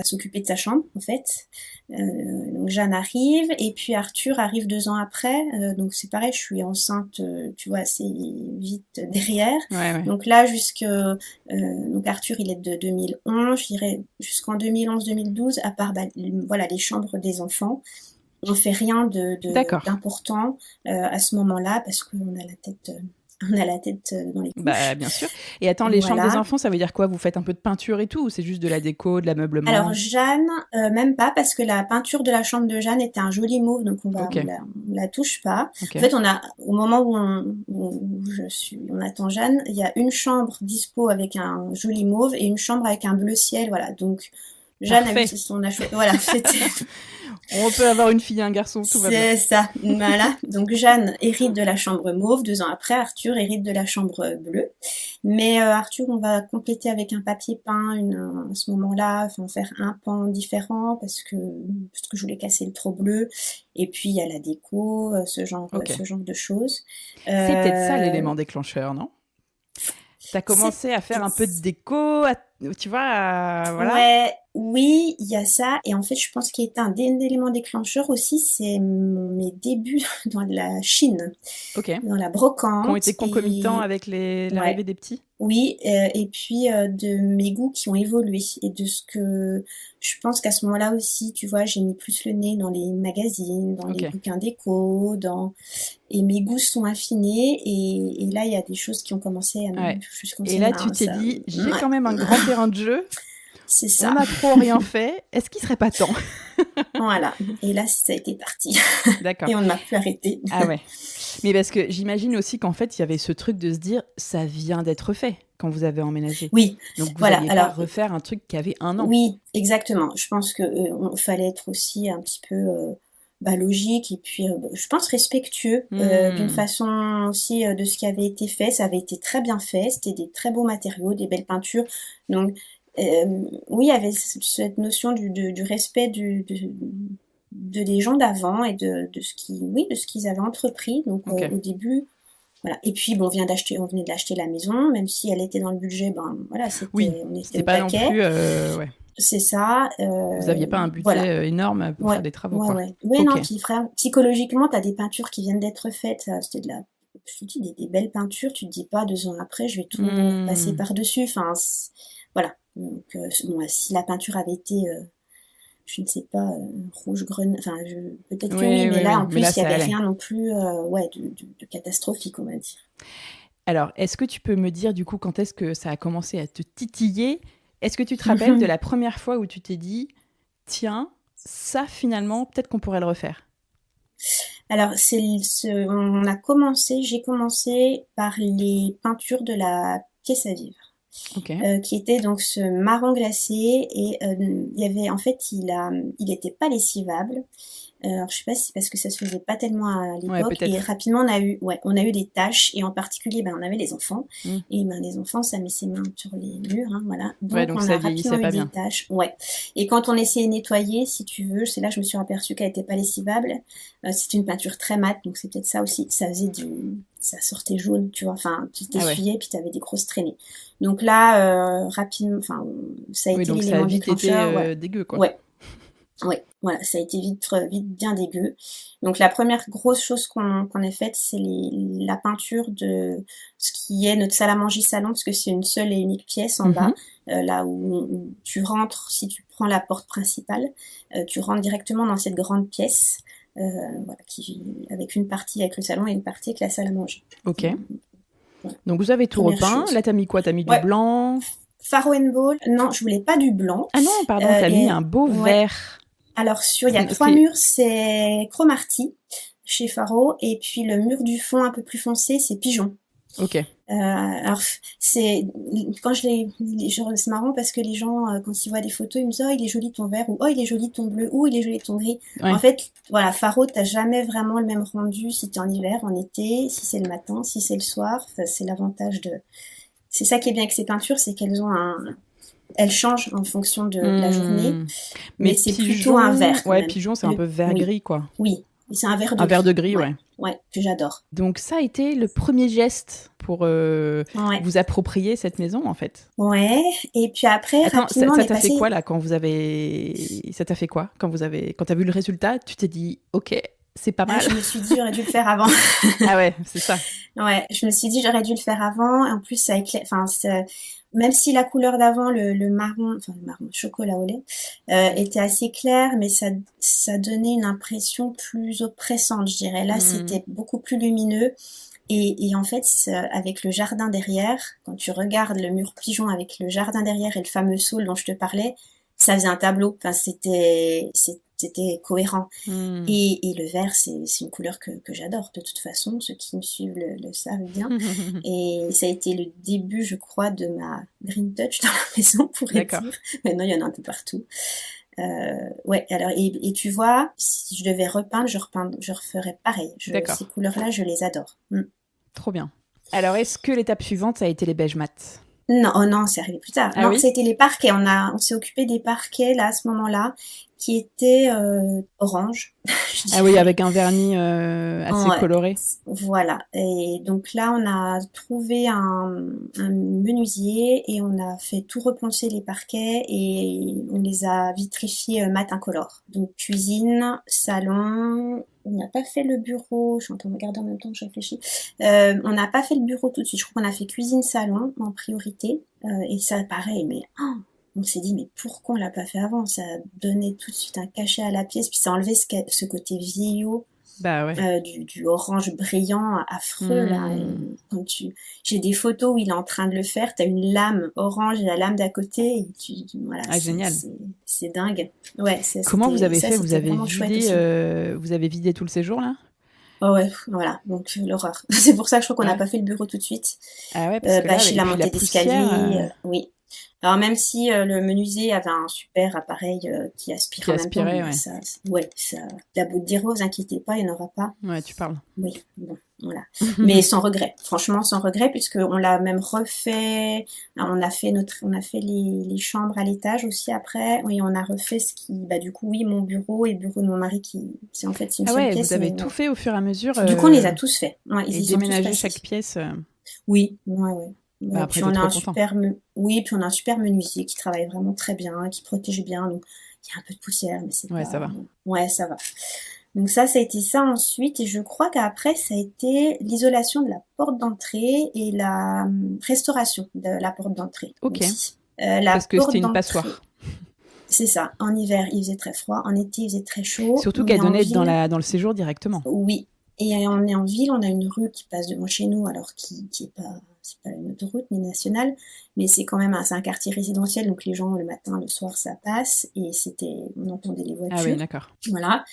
s'occuper de sa chambre en fait. Donc Jeanne arrive et puis Arthur arrive 2 ans après, donc c'est pareil, je suis enceinte, tu vois, assez vite derrière. Ouais. Donc là donc Arthur il est de 2011, je dirais jusqu'en 2011-2012, à part les chambres des enfants. On fait rien d'important à ce moment-là parce qu'on a la tête dans les couches. Bah bien sûr. Et attends, les chambres des enfants, ça veut dire quoi ? Vous faites un peu de peinture et tout, ou c'est juste de la déco, de l'ameublement ? Alors Jeanne, même pas, parce que la peinture de la chambre de Jeanne était un joli mauve, donc on la touche pas. Okay. En fait, au moment où on attend Jeanne, il y a une chambre dispo avec un joli mauve et une chambre avec un bleu ciel, voilà. Donc Jeanne a mis son voilà, c'était. On peut avoir une fille et un garçon, tout va bien. C'est ça, voilà. Donc Jeanne hérite de la chambre mauve, 2 ans après, Arthur hérite de la chambre bleue. Mais Arthur, on va compléter avec un papier peint à ce moment-là, faire un pan différent parce que je voulais casser le trop bleu. Et puis il y a la déco, ce genre de choses. C'est peut-être ça l'élément déclencheur, non ? T'as commencé à faire un peu de déco, tu vois, voilà. Ouais, oui, il y a ça. Et en fait, je pense qu'il était un élément déclencheur aussi, c'est mes débuts dans la Chine, dans la brocante. Qui ont été concomitants avec l'arrivée des petits. Oui, et puis de mes goûts qui ont évolué et de ce que je pense qu'à ce moment-là aussi, tu vois, j'ai mis plus le nez dans les magazines, dans les bouquins déco, et mes goûts sont affinés et là il y a des choses qui ont commencé à me et là tu t'es dit j'ai quand même un grand terrain de jeu. C'est ça. On n'a trop rien fait. Est-ce qu'il serait pas temps ? Voilà. Et là, ça a été parti. D'accord. Et on ne m'a plus arrêté. Ah ouais. Mais parce que j'imagine aussi qu'en fait, il y avait ce truc de se dire, ça vient d'être fait quand vous avez emménagé. Oui. Donc vous alliez pas refaire un truc qui avait 1 an. Oui, exactement. Je pense que fallait être aussi un petit peu logique et puis je pense respectueux d'une façon aussi de ce qui avait été fait. Ça avait été très bien fait. C'était des très beaux matériaux, des belles peintures. Donc oui, il y avait cette notion du respect des gens d'avant et de ce qu'ils avaient entrepris. Donc au début, voilà. Et puis on venait de l'acheter la maison, même si elle était dans le budget, voilà, on était c'était au pas paquet. non plus, c'est ça. Vous n'aviez pas un budget Voilà. énorme pour faire Ouais, des travaux, ouais, quoi. ouais. Oui, Ok. non, puis psychologiquement, t'as des peintures qui viennent d'être faites. C'était je te dis, des belles peintures. Tu te dis pas 2 ans après, je vais tout passer Hmm. par-dessus. Enfin, voilà. Donc, bon, si la peinture avait été, je ne sais pas, rouge, grenat, enfin, peut-être que oui, Oui, mais oui, là, oui. en Mais là, plus, il y ça avait allait. rien non plus, ouais, de catastrophique, on va dire. Alors, est-ce que tu peux me dire, du coup, quand est-ce que ça a commencé à te titiller? Est-ce que tu te rappelles de la première fois où tu t'es dit, tiens, ça, finalement, peut-être qu'on pourrait le refaire? Alors, j'ai commencé par les peintures de la pièce à vivre. Ok. Qui était donc ce marron glacé et il y avait en fait il était pas lessivable. Alors je sais pas si c'est parce que ça se faisait pas tellement à Ouais, l'époque et peut-être. rapidement on a eu des taches et en particulier on avait les enfants Hmm. et les enfants ça met ses mains sur les murs hein, voilà Ouais, donc donc on ça a rapidement vieillissait eu pas des bien. taches ouais et quand on essayait de nettoyer si tu veux c'est là que je me suis aperçue qu'elle était pas lessivable. C'est une peinture très mate donc c'est peut-être ça aussi ça sortait jaune tu vois enfin tu Ah ouais. t'essuyais puis t'avais des grosses traînées donc là rapidement enfin ça a Oui, été donc ça a l'élément vite été déclencheur ouais dégueu, quoi. ouais ouais, voilà, ça a été vite bien dégueu. Donc la première grosse chose qu'on ait faite, c'est la peinture de ce qui est notre salle à manger salon, parce que c'est une seule et unique pièce en Mhm. bas, là où tu rentres, si tu prends la porte principale, tu rentres directement dans cette grande pièce, voilà, avec une partie avec le salon et une partie avec la salle à manger. Ok. Voilà, Donc vous avez tout première repeint. Là, chose. t'as mis quoi? T'as mis du Ouais, blanc? Faro and Ball, non, je voulais pas du blanc. Ah non, pardon, t'as mis Et un beau ouais, vert. alors il y a Ce 3 qui... murs, c'est Cromarty chez Faro, et puis le mur du fond un peu plus foncé, c'est Pigeon. Ok. Alors c'est quand c'est marrant parce que les gens quand ils voient des photos, ils me disent oh il est joli ton vert ou oh il est joli ton bleu ou il est joli ton gris. En Ouais. fait, voilà, Faro t'as jamais vraiment le même rendu si t'es en hiver, en été, si c'est le matin, si c'est le soir. Enfin, c'est l'avantage de. C'est ça qui est bien avec ces peintures, c'est elles changent en fonction de la journée. Hmm. Mais Mais c'est plutôt un pigeon... vert quand Ouais, même. pigeon, c'est un peu Oui, vert-gris, quoi. oui. Et c'est un vert de Un vert de gris. gris, Ouais, ouais. ouais, que j'adore. Donc ça a été le premier geste pour Ouais, vous approprier cette maison, en fait. ouais. Et puis après, Attends, rapidement, on ça est t'a fait quoi passé. là quand vous avez... Ça t'a fait quoi quand t'as vu le résultat, tu t'es dit, ok, c'est pas Ah, mal. je me suis dit, j'aurais dû le faire avant. Ah ouais, c'est ça. Ouais, je me suis dit, j'aurais dû le faire avant. Et en plus, ça éclaire. Enfin, même si la couleur d'avant, le marron, enfin le marron, chocolat au lait, était assez clair, mais ça donnait une impression plus oppressante, je dirais. Là, Hmm. c'était beaucoup plus lumineux. Et en fait, avec le jardin derrière, quand tu regardes le mur pigeon avec le jardin derrière et le fameux saule dont je te parlais, ça faisait un tableau. Enfin, c'était cohérent. Hmm. Et le vert, c'est une couleur que j'adore. De toute façon, ceux qui me suivent le savent bien. Et ça a été le début, je crois, de ma green touch dans la maison, on pourrait D'accord, dire. Maintenant, il y en a un peu partout. Ouais, alors, et tu vois, si je devais repeindre, je referais pareil. Ces d'accord. couleurs-là, je les adore. Mm. Trop bien. Alors, est-ce que l'étape suivante, ça a été les beiges mat? Non, oh non, c'est arrivé plus tard. Ah Non, oui? c'était les parquets. On s'est occupé des parquets là à ce moment-là, qui étaient orange, je Ah oui, dirais. avec un vernis assez Ouais, coloré. voilà. Et donc là, on a trouvé un menuisier et on a fait tout reponcer les parquets et on les a vitrifiés mat incolore. Donc cuisine, salon. On n'a pas fait le bureau. Je suis en train de regarder en même temps que je réfléchis. On n'a pas fait le bureau tout de suite. Je crois qu'on a fait cuisine, salon en priorité. Et ça, pareil, mais on s'est dit, mais pourquoi on l'a pas fait avant? Ça donnait tout de suite un cachet à la pièce, puis ça enlevait ce côté vieillot, Bah ouais. du orange brillant, affreux, là. Et Hmm. j'ai des photos où il est en train de le faire, t'as une lame orange et la lame d'à côté, et voilà, Ah, génial. c'est dingue. Ouais, Comment vous avez ça, fait? Vous c'était avez vraiment chouette vidé, aussi. tout le séjour, là? Oh ouais, voilà, donc l'horreur. C'est pour ça que je crois qu'on Ah n'a ouais? pas fait le bureau tout de suite. Ah ouais, parce que là, Chez et la puis la montée poussière d'escalier, oui. Alors même si le menuisier avait un super appareil qui aspire qui en même temps, aspirait, bon, ouais. ça, la beau de dire, vous inquiétez pas, il n'y en aura pas. Ouais, tu parles. Oui, bon, voilà. Mais sans regret, franchement sans regret, puisque on l'a même refait. On a fait les chambres à l'étage aussi après. Oui, on a refait bah du coup, oui, mon bureau et le bureau de mon mari c'est une Ah seule ouais, vous pièce, avez mais tout ouais. fait au fur et à mesure Du coup, on les a tous faits. Ouais, ils et y sont tous déménagé passés. chaque pièce. Oui, ouais, ouais. Après, Puis t'es on a trop un content. oui, puis on a un super menuisier qui travaille vraiment très bien, qui protège bien. Donc il y a un peu de poussière, mais c'est Ouais, ça pas. va. Ouais, ça va. Donc ça a été ça ensuite, et je crois qu'après ça a été l'isolation de la porte d'entrée et la restauration de la porte d'entrée Ok, aussi. La parce que c'était porte une d'entrée, passoire. c'est ça. En hiver, il faisait très froid. En été, il faisait très chaud. Surtout On qu'elle est en donnait ville. dans le séjour directement. Oui. Et on est en ville, on a une rue qui passe devant chez nous, alors qui est pas, c'est pas une autoroute ni nationale, mais c'est quand même c'est un quartier résidentiel, donc les gens le matin, le soir, ça passe, et on entendait les Ah oui, voitures. d'accord. Voilà.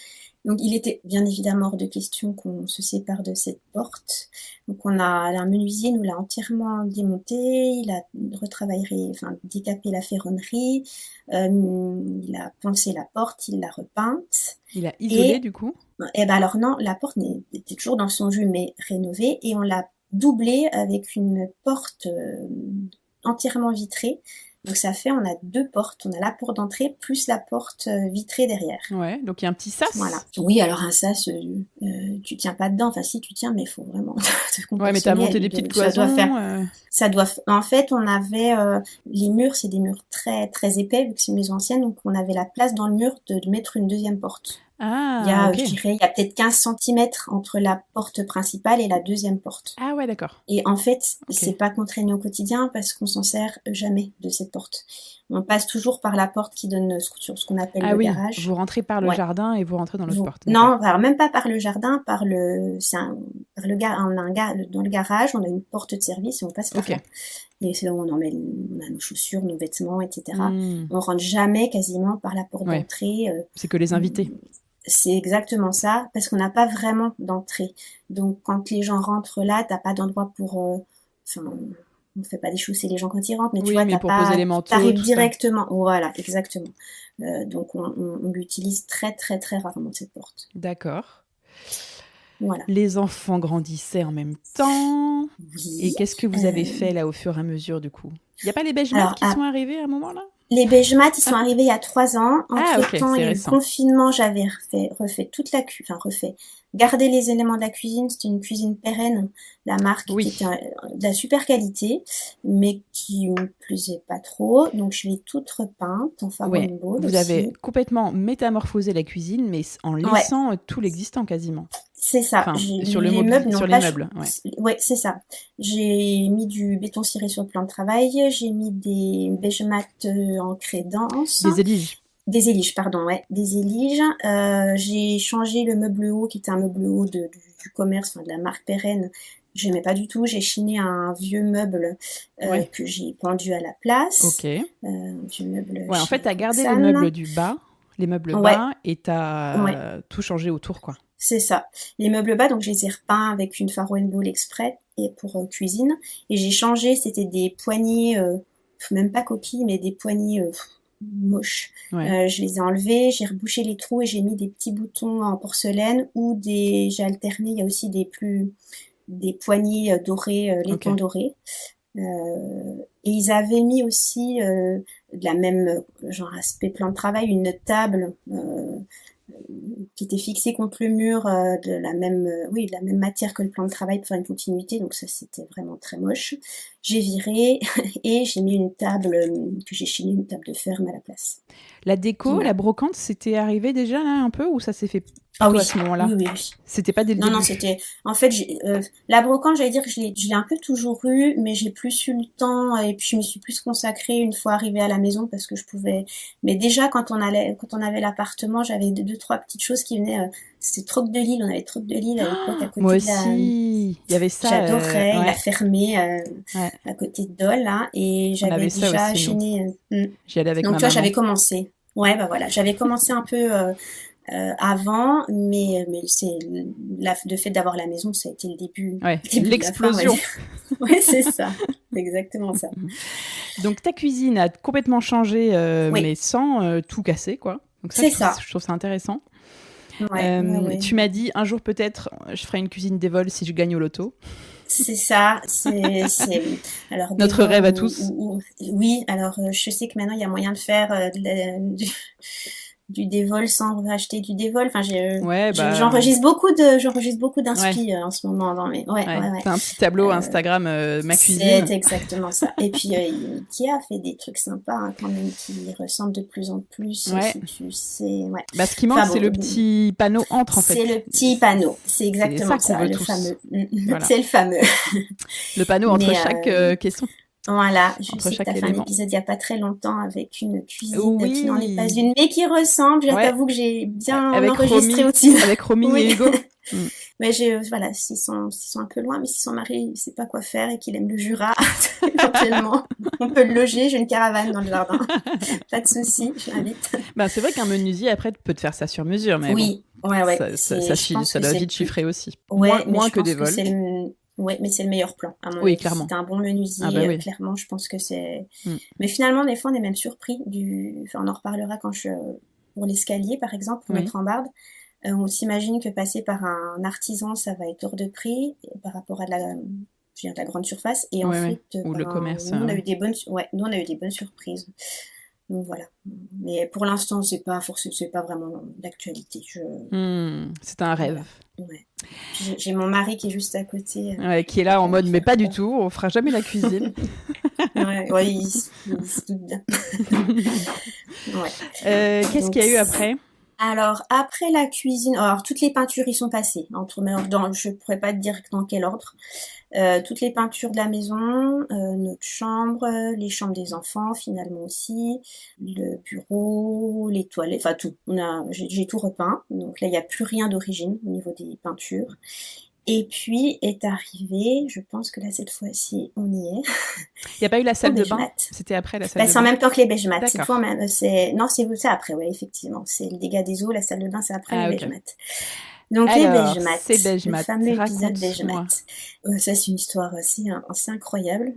Donc il était bien évidemment hors de question qu'on se sépare de cette porte. Donc un menuisier nous l'a entièrement démonté, il a retravaillé, enfin décapé la ferronnerie, il a poncé la porte, il l'a repeinte. Il a Et, isolé du coup. et ben alors non, la porte était toujours dans son jus mais rénovée, et on l'a doublée avec une porte entièrement vitrée. Donc on a deux portes, on a la porte d'entrée plus la porte vitrée derrière. Ouais, donc il y a un petit Voilà. sas. Oui, alors un sas, tu tiens pas dedans. Enfin, si tu tiens, mais il faut vraiment te Ouais, mais t'as contorsionner. monté des petites Ça doit faire. cloisons. En fait, on avait les murs, c'est des murs très très épais vu que c'est une maison ancienne, donc on avait la place dans le mur de mettre une deuxième porte. Ah, ok. Je dirais, il y a peut-être 15 centimètres entre la porte principale et la deuxième porte. Ah ouais, d'accord. Et en fait, Ok. c'est pas contraignant au quotidien parce qu'on s'en sert jamais de cette porte. On passe toujours par la porte qui donne sur ce qu'on appelle Ah le oui, vous garage. rentrez par le Ouais. jardin et vous rentrez dans l'autre porte. Non, D'accord. alors même pas par le jardin, dans le garage, on a une porte de service et on passe par Ok. là. Et c'est là où on a nos chaussures, nos vêtements, etc. Hmm. On rentre jamais quasiment par la porte Ouais. d'entrée. C'est que les invités. C'est exactement ça, parce qu'on n'a pas vraiment d'entrée. Donc quand les gens rentrent là, t'as pas d'endroit pour. Enfin, on fait pas déchausser les gens quand ils rentrent, mais tu Oui, vois, mais pour poser les manteaux, t'arrives tout ça. directement. Voilà, exactement. Donc on l'utilise très très très rarement cette porte. D'accord. Voilà. Les enfants grandissaient en même temps. Et Oui. qu'est-ce que vous avez fait là au fur et à mesure du coup? Il n'y a pas les beige-mat Alors, qui sont arrivés à un moment là? les Beigemat, ils sont arrivés il y a 3 ans. Ah ok, Entre-temps, il c'est y a eu le récent. confinement, j'avais refait toute la cuisine, enfin refait, gardé les éléments de la cuisine. C'était une cuisine pérenne, la marque qui était Oui. de la super qualité, mais qui me plaisait pas trop. Donc je l'ai toute repeinte en Ouais. Farrow Ball Vous avez aussi. complètement métamorphosé la cuisine, mais en Ouais, laissant tout l'existant quasiment. c'est ça. Enfin, sur le Les meubles n'ont sur les pas. meubles, ouais. Ouais, c'est ça. J'ai mis du béton ciré sur le plan de travail. J'ai mis des Beigemat en crédence. Des éliges. Des éliges, pardon, ouais, des éliges. J'ai changé le meuble haut, qui était un meuble haut du commerce, enfin de la marque pérenne. J'aimais pas du tout. J'ai chiné un vieux meuble Ouais. que j'ai pendu à la place. Ok. Un vieux meuble Ouais, en fait, chez t'as gardé les Roxane. meubles du bas, les meubles Ouais, bas, et ouais, t'as tout changé autour, quoi. c'est ça. Les meubles bas, donc je les ai repeints avec une Farrow Ball exprès et pour cuisine. Et j'ai changé, c'était des poignées, même pas coquilles, mais des poignées moches. Ouais. Je les ai enlevés, j'ai rebouché les trous et j'ai mis des petits boutons en porcelaine ou j'ai alterné, il y a aussi des poignées dorées, laiton Ok. doré. Et ils avaient mis aussi de la même genre aspect plan de travail, une table qui était fixée contre le mur de la même matière que le plan de travail pour faire une continuité. Donc ça, c'était vraiment très moche. J'ai viré et j'ai mis une table que j'ai chinée, une table de ferme à la place. La déco, Voilà. la brocante, c'était arrivé déjà là un peu ou ça s'est fait Ah plutôt oui, à ce moment-là? oui, oui, oui. C'était pas dès le Non, début. c'était. En fait, la brocante, j'allais dire que je l'ai un peu toujours eu, mais j'ai plus eu le temps et puis je me suis plus consacrée une fois arrivée à la maison parce que je pouvais. Mais déjà, quand on avait l'appartement, j'avais deux, trois petites choses qui venaient. C'était Troc de Lille, on avait Troc de Lille à l'époque à Moi côté de la. aussi. Il y avait ça. J'adorais, il a Ouais. fermé Ouais. à côté de Dole, là, et On j'avais avait ça déjà aussi, nous. chaîné. J'y allais avec Donc, ma tu vois, maman. j'avais commencé. Ouais, bah voilà, j'avais commencé un peu avant, mais c'est le fait d'avoir la maison, ça a été le début, Ouais. début de la fin, on va L'explosion. dire. Ouais, c'est ça, c'est exactement ça. Donc ta cuisine a complètement changé, Oui, mais sans tout casser, quoi. Donc ça, c'est ça. je trouve ça intéressant. Ouais, ouais, ouais. Tu m'as dit un jour peut-être, je ferai une cuisine des vols si je gagne au loto. C'est ça, alors des Notre rêve vols à tous. oui, alors je sais que maintenant il y a moyen de faire du dévol sans acheter du dévol. Enfin, Ouais, j'enregistre beaucoup ouais, d'inspi en ce moment dans mes. Ouais, ouais. ouais, ouais. T'as un petit tableau Euh, Instagram, ma c'est cuisine. exactement ça. Et puis Ikea fait des trucs sympas hein, quand même qui ressemblent de plus en plus Ouais. si tu sais. Ouais. Bah, ce qui manque, Enfin c'est le bon, petit panneau entre, en c'est fait. le petit panneau. C'est C'est ça exactement qu'on ça, veut le tous. fameux. Voilà. C'est le fameux. Le panneau entre Mais chaque caisson, voilà, je entre sais que tu chaque as fait un élément. épisode il y a pas très longtemps avec une cuisine qui n'en est pas Oui, une, mais qui ressemble. Je ouais, t'avoue que j'ai bien avec enregistré Romy, aussi. avec Romy Oui. et Hugo. Mm. Mais voilà, s'ils sont un peu loin, mais si son mari ne sait pas quoi faire et qu'il aime le Jura, éventuellement, on peut le loger. J'ai une caravane dans le jardin. Pas de souci, je l'invite. Bah, c'est vrai qu'un menuisier, après, peut te faire ça sur mesure, mais bon, Oui, ouais, ouais. Je pense ça que doit c'est vite plus. chiffrer aussi. Ouais, mais Moins je que des pense que vols. Ouais, mais c'est le meilleur plan, à mon Oui, avis. Si clairement. t'as un bon Ah bah menuisier, oui. clairement, je pense que c'est. Mm. Mais finalement, des fois, on est même surpris Enfin, on en reparlera pour l'escalier, par exemple, pour Oui, mettre en barde. On s'imagine que passer par un artisan, ça va être hors de prix par rapport à je veux dire, de la grande surface. Et en ouais, ouais. fait, Ou le commerce. nous, on a eu nous, on a eu des bonnes surprises. Donc voilà. Mais pour l'instant, c'est pas vraiment d'actualité. C'est un rêve. Voilà. Ouais. J'ai mon mari qui est juste à côté. Ouais, qui est là en Va me mode, mais faire pas du peur. tout, on fera jamais la cuisine. Ouais, ouais, il se doute bien. Ouais. Qu'est-ce Donc, qu'il y a eu après? alors, après la cuisine, alors toutes les peintures y sont passées. Mais je pourrais pas te dire dans quel ordre. Toutes les peintures de la maison, notre chambre, les chambres des enfants finalement aussi, le bureau, les toilettes, enfin tout. J'ai tout repeint. Donc là, il n'y a plus rien d'origine au niveau des peintures. Et puis est arrivé, je pense que là cette fois-ci on y est, Il n'y a pas eu la au salle de beige bain? mat. C'était après la salle Bah, de c'est en bain? même temps que les beige mat. C'est tout D'accord. en même, non, c'est après, ouais, effectivement. C'est le dégât des eaux, la salle de bain, c'est après les Ah, beige ok. mat. Donc les beige Alors, mat, c'est beige le mat. fameux épisode beige Raconte-moi. mat. Ça c'est une histoire assez incroyable.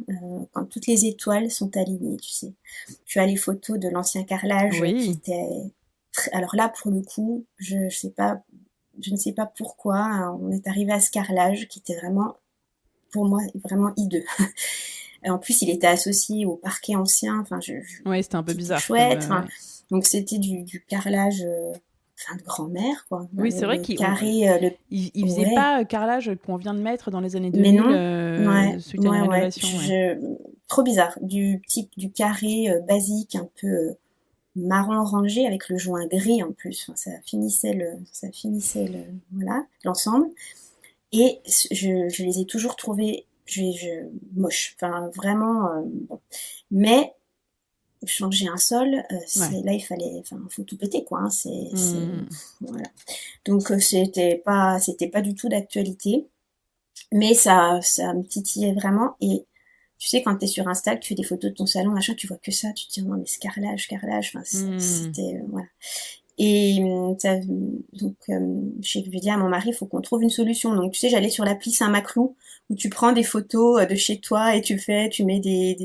Quand toutes les étoiles sont alignées, tu sais. Tu as les photos de l'ancien carrelage qui Oui. était alors là pour le coup, je ne sais pas pourquoi, hein, on est arrivé à ce carrelage qui était vraiment pour moi vraiment hideux. En plus, il était associé au parquet ancien, enfin, Oui, c'était un peu qui était bizarre comme. chouette. Enfin, donc c'était du carrelage, enfin de grand-mère, quoi. Oui, c'est vrai Le qu'il carré, il faisait ouais, pas carrelage qu'on vient de mettre dans les années mais 2000 non, ouais, suite à une ouais, ouais. rénovation. Ouais. Trop bizarre, du type du carré basique, un peu marron orangé avec le joint gris en plus. Enfin, voilà, l'ensemble. Et je les ai toujours trouvés moches. Enfin, vraiment, bon. Mais changer un sol, Ouais. là faut tout péter quoi. Hein, Hmm. voilà. Donc c'était pas du tout d'actualité, mais ça me titillait vraiment. Et tu sais quand t'es sur Insta, que tu fais des photos de ton salon, machin, tu vois que ça, tu te dis non mais ce carrelage, enfin Hmm. c'était voilà. Et donc, j'ai dit à mon mari, il faut qu'on trouve une solution. Donc, tu sais, j'allais sur l'appli Saint-Maclou, où tu prends des photos de chez toi et tu mets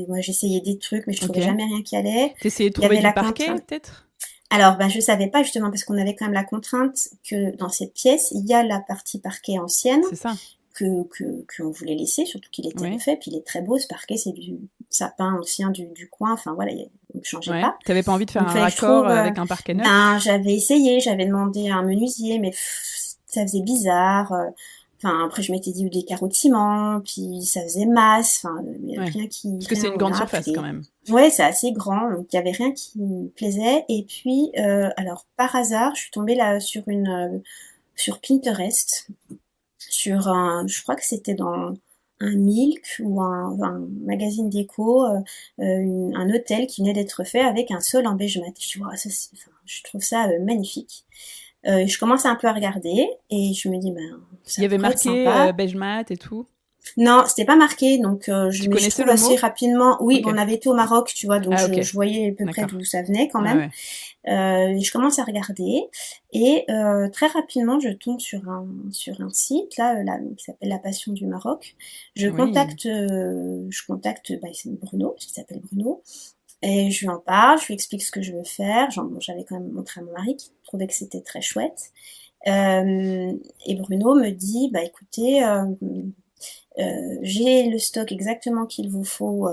moi, j'essayais des trucs, mais je trouvais Ok. jamais rien qui allait. T'essayais de Il y trouver avait du la parquet, contrainte. peut-être? Alors, ben, je savais pas justement, parce qu'on avait quand même la contrainte que dans cette pièce, il y a la partie parquet ancienne, C'est ça. qu'on voulait laisser, surtout qu'il était Oui. refait, puis il est très beau, ce parquet, c'est du sapin ancien du coin, enfin voilà, on ne changeait Ouais. pas. T'avais pas envie de faire Donc, un fallait que je raccord trouve. avec un parquet Ben, neuf? j'avais essayé, j'avais demandé à un menuisier, mais ça faisait bizarre. Enfin, après, je m'étais dit ou des carreaux de ciment, puis ça faisait masse. Enfin, mais Ouais. Parce que c'est rien, une grande voilà. surface quand même. Ouais, c'est assez grand, donc il y avait rien qui me plaisait. Et puis, alors par hasard, je suis tombée là sur Pinterest, je crois que c'était dans un Milk ou un magazine déco, un hôtel qui venait d'être fait avec un sol en beige mat. Je trouve ça magnifique. Je commence un peu à regarder et je me dis, ben, Il ça y avait pourrait être marqué sympa. beige mat et tout. Non, c'était pas marqué, donc Tu mais je connaissais trouve le assez mot? rapidement. Oui, Ok. bon, on avait été au Maroc, tu vois, donc Ah, ok. je voyais à peu près D'accord. d'où ça venait quand Ouais, même. ouais. Je commence à regarder et très rapidement je tombe sur un site qui s'appelle La Passion du Maroc. Oui. Je contacte c'est Bruno, qui s'appelle Bruno, et je lui en parle, je lui explique ce que je veux faire. Bon, j'avais quand même montré à mon mari qui trouvait que c'était très chouette. Et Bruno me dit, bah écoutez, J'ai le stock exactement qu'il vous faut.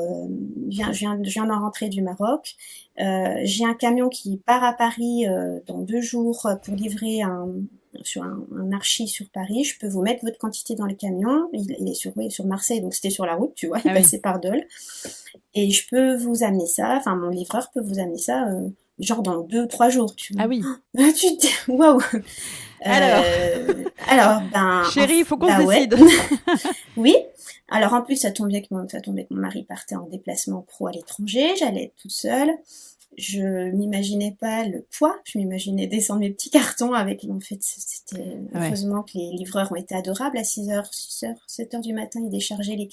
Je viens d'en rentrer du Maroc. J'ai un camion qui part à Paris dans 2 jours pour livrer un archi sur Paris. Je peux vous mettre votre quantité dans le camion. Il est sur Marseille, donc c'était sur la route, tu vois. Il passait par Dole. Et je peux vous amener ça. Enfin, mon livreur peut vous amener ça. Genre dans 2-3 jours, tu vois. Ah oui. Tu te dis, waouh. Alors, chérie, il faut qu'on se décide. Oui. Alors, en plus, ça tombait que mon mari partait en déplacement pro à l'étranger. J'allais être toute seule. Je m'imaginais pas le poids. Je m'imaginais descendre mes petits cartons avec, en fait, c'était, heureusement que les livreurs ont été adorables. À 6h, 7h du matin, ils déchargeaient les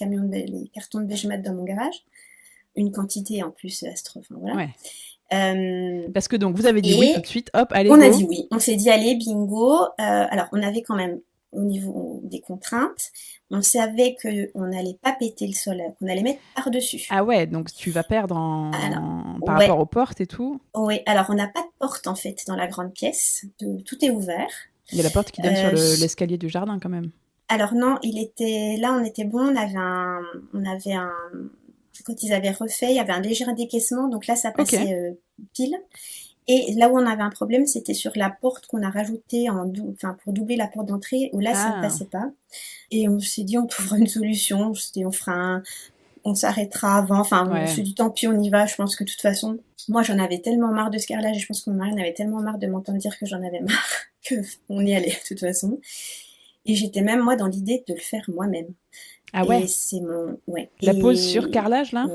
cartons de Bégemat dans mon garage. Une quantité, en plus, enfin, voilà. Ouais. Parce que donc vous avez dit oui tout de suite, hop, allez, on a dit oui, on s'est dit allez, bingo. Alors on avait quand même au niveau des contraintes, on savait qu'on n'allait pas péter le sol, qu'on allait mettre par-dessus. Ah ouais, donc tu vas perdre par rapport aux portes et tout. Oui, alors on n'a pas de porte en fait dans la grande pièce, tout est ouvert. Il y a la porte qui donne sur l'escalier du jardin quand même. Alors non, on était bon, on avait un quand ils avaient refait, il y avait un léger décaissement, donc là ça passait pile. Et là où on avait un problème, c'était sur la porte qu'on a rajoutée pour doubler la porte d'entrée, où là ça ne passait pas. Et on s'est dit on trouvera une solution, on s'arrêtera avant, on s'est dit tant pis on y va, je pense que de toute façon, moi j'en avais tellement marre de ce carrelage, et je pense que mon mari en avait tellement marre de m'entendre dire que j'en avais marre, qu'on y allait de toute façon. Et j'étais même moi dans l'idée de le faire moi-même. Ah ouais. Et c'est la pose sur carrelage là.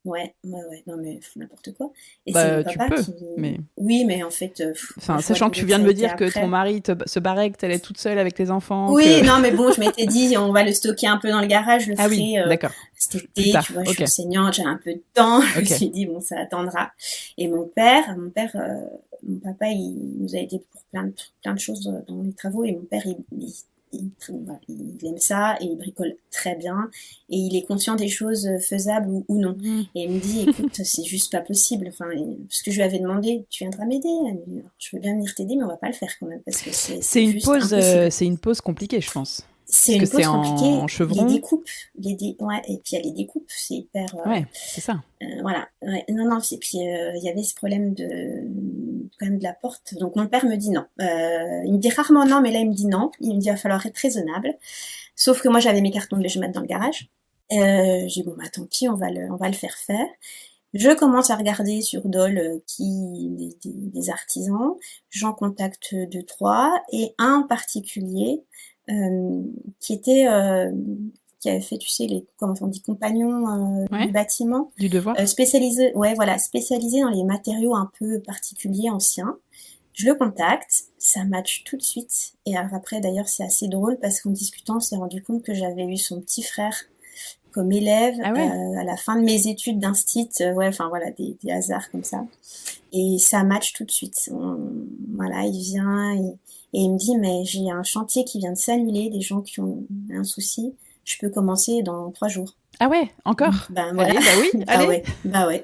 Ouais, non mais n'importe quoi. Et bah, c'est mon papa qui... mais... Oui, mais en fait... sachant que tu viens de me dire que ton mari se barrait, que t'allais toute seule avec les enfants. Oui, non mais bon, je m'étais dit, on va le stocker un peu dans le garage, le oui, d'accord. Cet été, tu vois, je suis enseignante, j'ai un peu de temps. Je me suis dit, bon, ça attendra. Et mon papa, il nous a aidé pour plein de choses dans les travaux. Et mon père, il aime ça et il bricole très bien et il est conscient des choses faisables ou non. Et il me dit, écoute, c'est juste pas possible. Parce que je lui avais demandé, tu viendras m'aider. Je veux bien venir t'aider, mais on va pas le faire quand même parce que c'est une juste pause. Impossible. C'est une pause compliquée, je pense. C'est une pause compliquée. En chevron. Les découpes, et puis il y a les découpes, c'est hyper. Ouais, c'est ça. Voilà. Ouais, non. Et puis il y avait ce problème quand même de la porte. Donc mon père me dit non. Il me dit rarement non, mais là il me dit non. Il me dit il va falloir être raisonnable. Sauf que moi j'avais mes cartons de Bégemat dans le garage. J'ai dit bon tant pis, on va le faire faire. Je commence à regarder sur Dole des artisans. J'en contacte 2-3 et un en particulier qui avait fait, tu sais, comment on dit, compagnons du bâtiment. Du devoir. Spécialisé dans les matériaux un peu particuliers, anciens. Je le contacte, ça match tout de suite. Et alors après, d'ailleurs, c'est assez drôle parce qu'en discutant, on s'est rendu compte que j'avais eu son petit frère comme élève à la fin de mes études d'instit. Des hasards comme ça. Et ça match tout de suite. Il vient et il me dit, mais j'ai un chantier qui vient de s'annuler, des gens qui ont un souci. Je peux commencer dans 3 jours. Ah ouais, encore? Voilà. Allez. Bah ouais.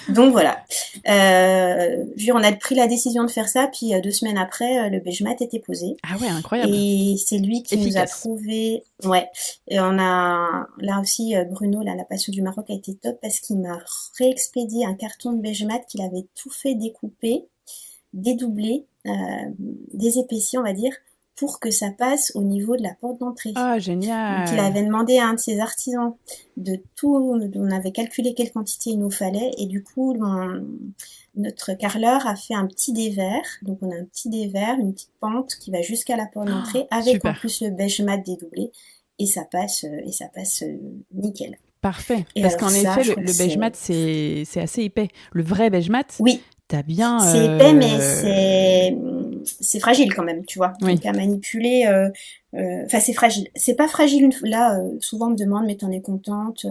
Donc voilà. On a pris la décision de faire ça, puis 2 semaines après, le Bégemat était posé. Ah ouais, incroyable. Et c'est lui qui nous a trouvé. Ouais. Et on a là aussi Bruno, la passion du Maroc a été top parce qu'il m'a réexpédié un carton de Bégemat qu'il avait tout fait découper, dédoubler, désépaissir, on va dire, pour que ça passe au niveau de la porte d'entrée. Ah, génial. Donc, il avait demandé à un de ses artisans de tout, on avait calculé quelle quantité il nous fallait, et du coup, notre carreleur a fait un petit dévers. Donc, on a un petit dévers, une petite pente qui va jusqu'à la porte d'entrée, avec super. En plus le Bégemat dédoublé, et ça passe nickel. Parfait. Parce qu'en effet, le Bégemat, c'est assez épais. Le vrai Bégemat, oui. T'as bien. C'est épais, mais c'est fragile quand même, tu vois. Oui. Donc à manipuler, c'est fragile. C'est pas fragile. Là, souvent on me demande, mais t'en es contente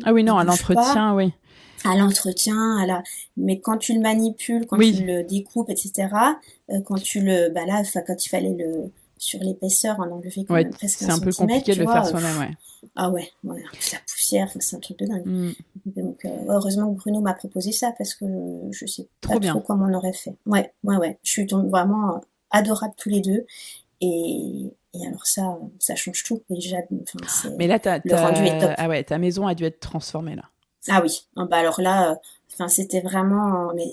Ah oui, non, à l'entretien, oui. À l'entretien, mais quand tu le manipules, quand tu le découpes, etc. Quand quand il fallait sur l'épaisseur, on enlevait quand même presque c'est un peu compliqué de le faire soi-même, ouais. Ah ouais, la poussière, c'est un truc de dingue. Donc heureusement que Bruno m'a proposé ça parce que je sais pas trop comment on aurait fait. Ouais. Je suis vraiment adorables tous les deux et Et alors ça change tout. Déjà, enfin, Mais là, le rendu est top. Ah ouais, ta maison a dû être transformée là. Ah oui, ah bah alors là, enfin c'était vraiment mais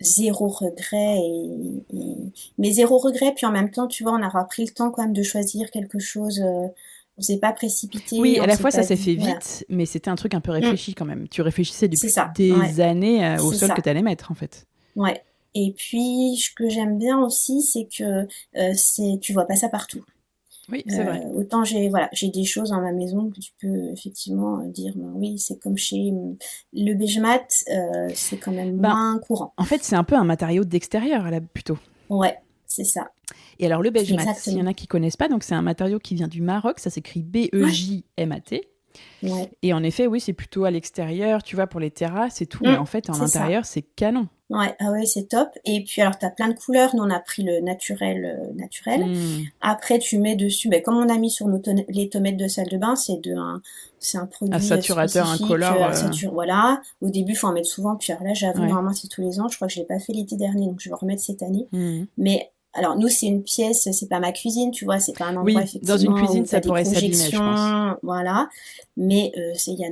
zéro regret mais zéro regret. Puis en même temps, tu vois, on aura pris le temps quand même de choisir quelque chose. On s'est pas Oui, précipité, à on la s'est fois ça pas s'est dit fait voilà. vite, mais c'était un truc un peu Mm, réfléchi quand même. Tu réfléchissais c'est depuis ça, des ouais, années au c'est sol que ça. tu allais mettre en fait. Ouais. Et puis, ce que j'aime bien aussi, c'est que tu vois pas ça partout. Oui, c'est vrai. Autant j'ai des choses dans ma maison que tu peux effectivement dire, ben oui, c'est comme chez le beige mat, c'est quand même Ben, moins courant. en fait, c'est un peu un matériau d'extérieur là plutôt. Ouais, c'est ça, Et alors le beige mat, s'il y en exactement. a qui connaissent pas, donc c'est un matériau qui vient du Maroc, ça s'écrit B-E-J-M-A-T. Ouais. Et en effet, oui, c'est plutôt à l'extérieur, tu vois, pour les terrasses et tout, mais Mm, en fait, en c'est ça. intérieur, c'est canon. Ouais, ah ouais, c'est top. Et puis alors, t'as plein de couleurs. Nous, on a pris le naturel. Hmm. Après, tu mets dessus, ben, comme on a mis sur les tomates de salle de bain, c'est un Un produit saturateur spécifique, incolore. voilà. Au début, faut en mettre souvent. Puis alors là, j'avoue, Ouais. normalement, c'est tous les ans. Je crois que je l'ai pas fait l'été dernier, donc je vais en remettre cette année. Hmm. Mais alors, nous, c'est une pièce, c'est pas ma cuisine, tu vois, c'est pas un endroit Oui, dans une effectivement cuisine, où ça t'as des pourrait s'abîmer, je pense. projections, voilà. Mais il y a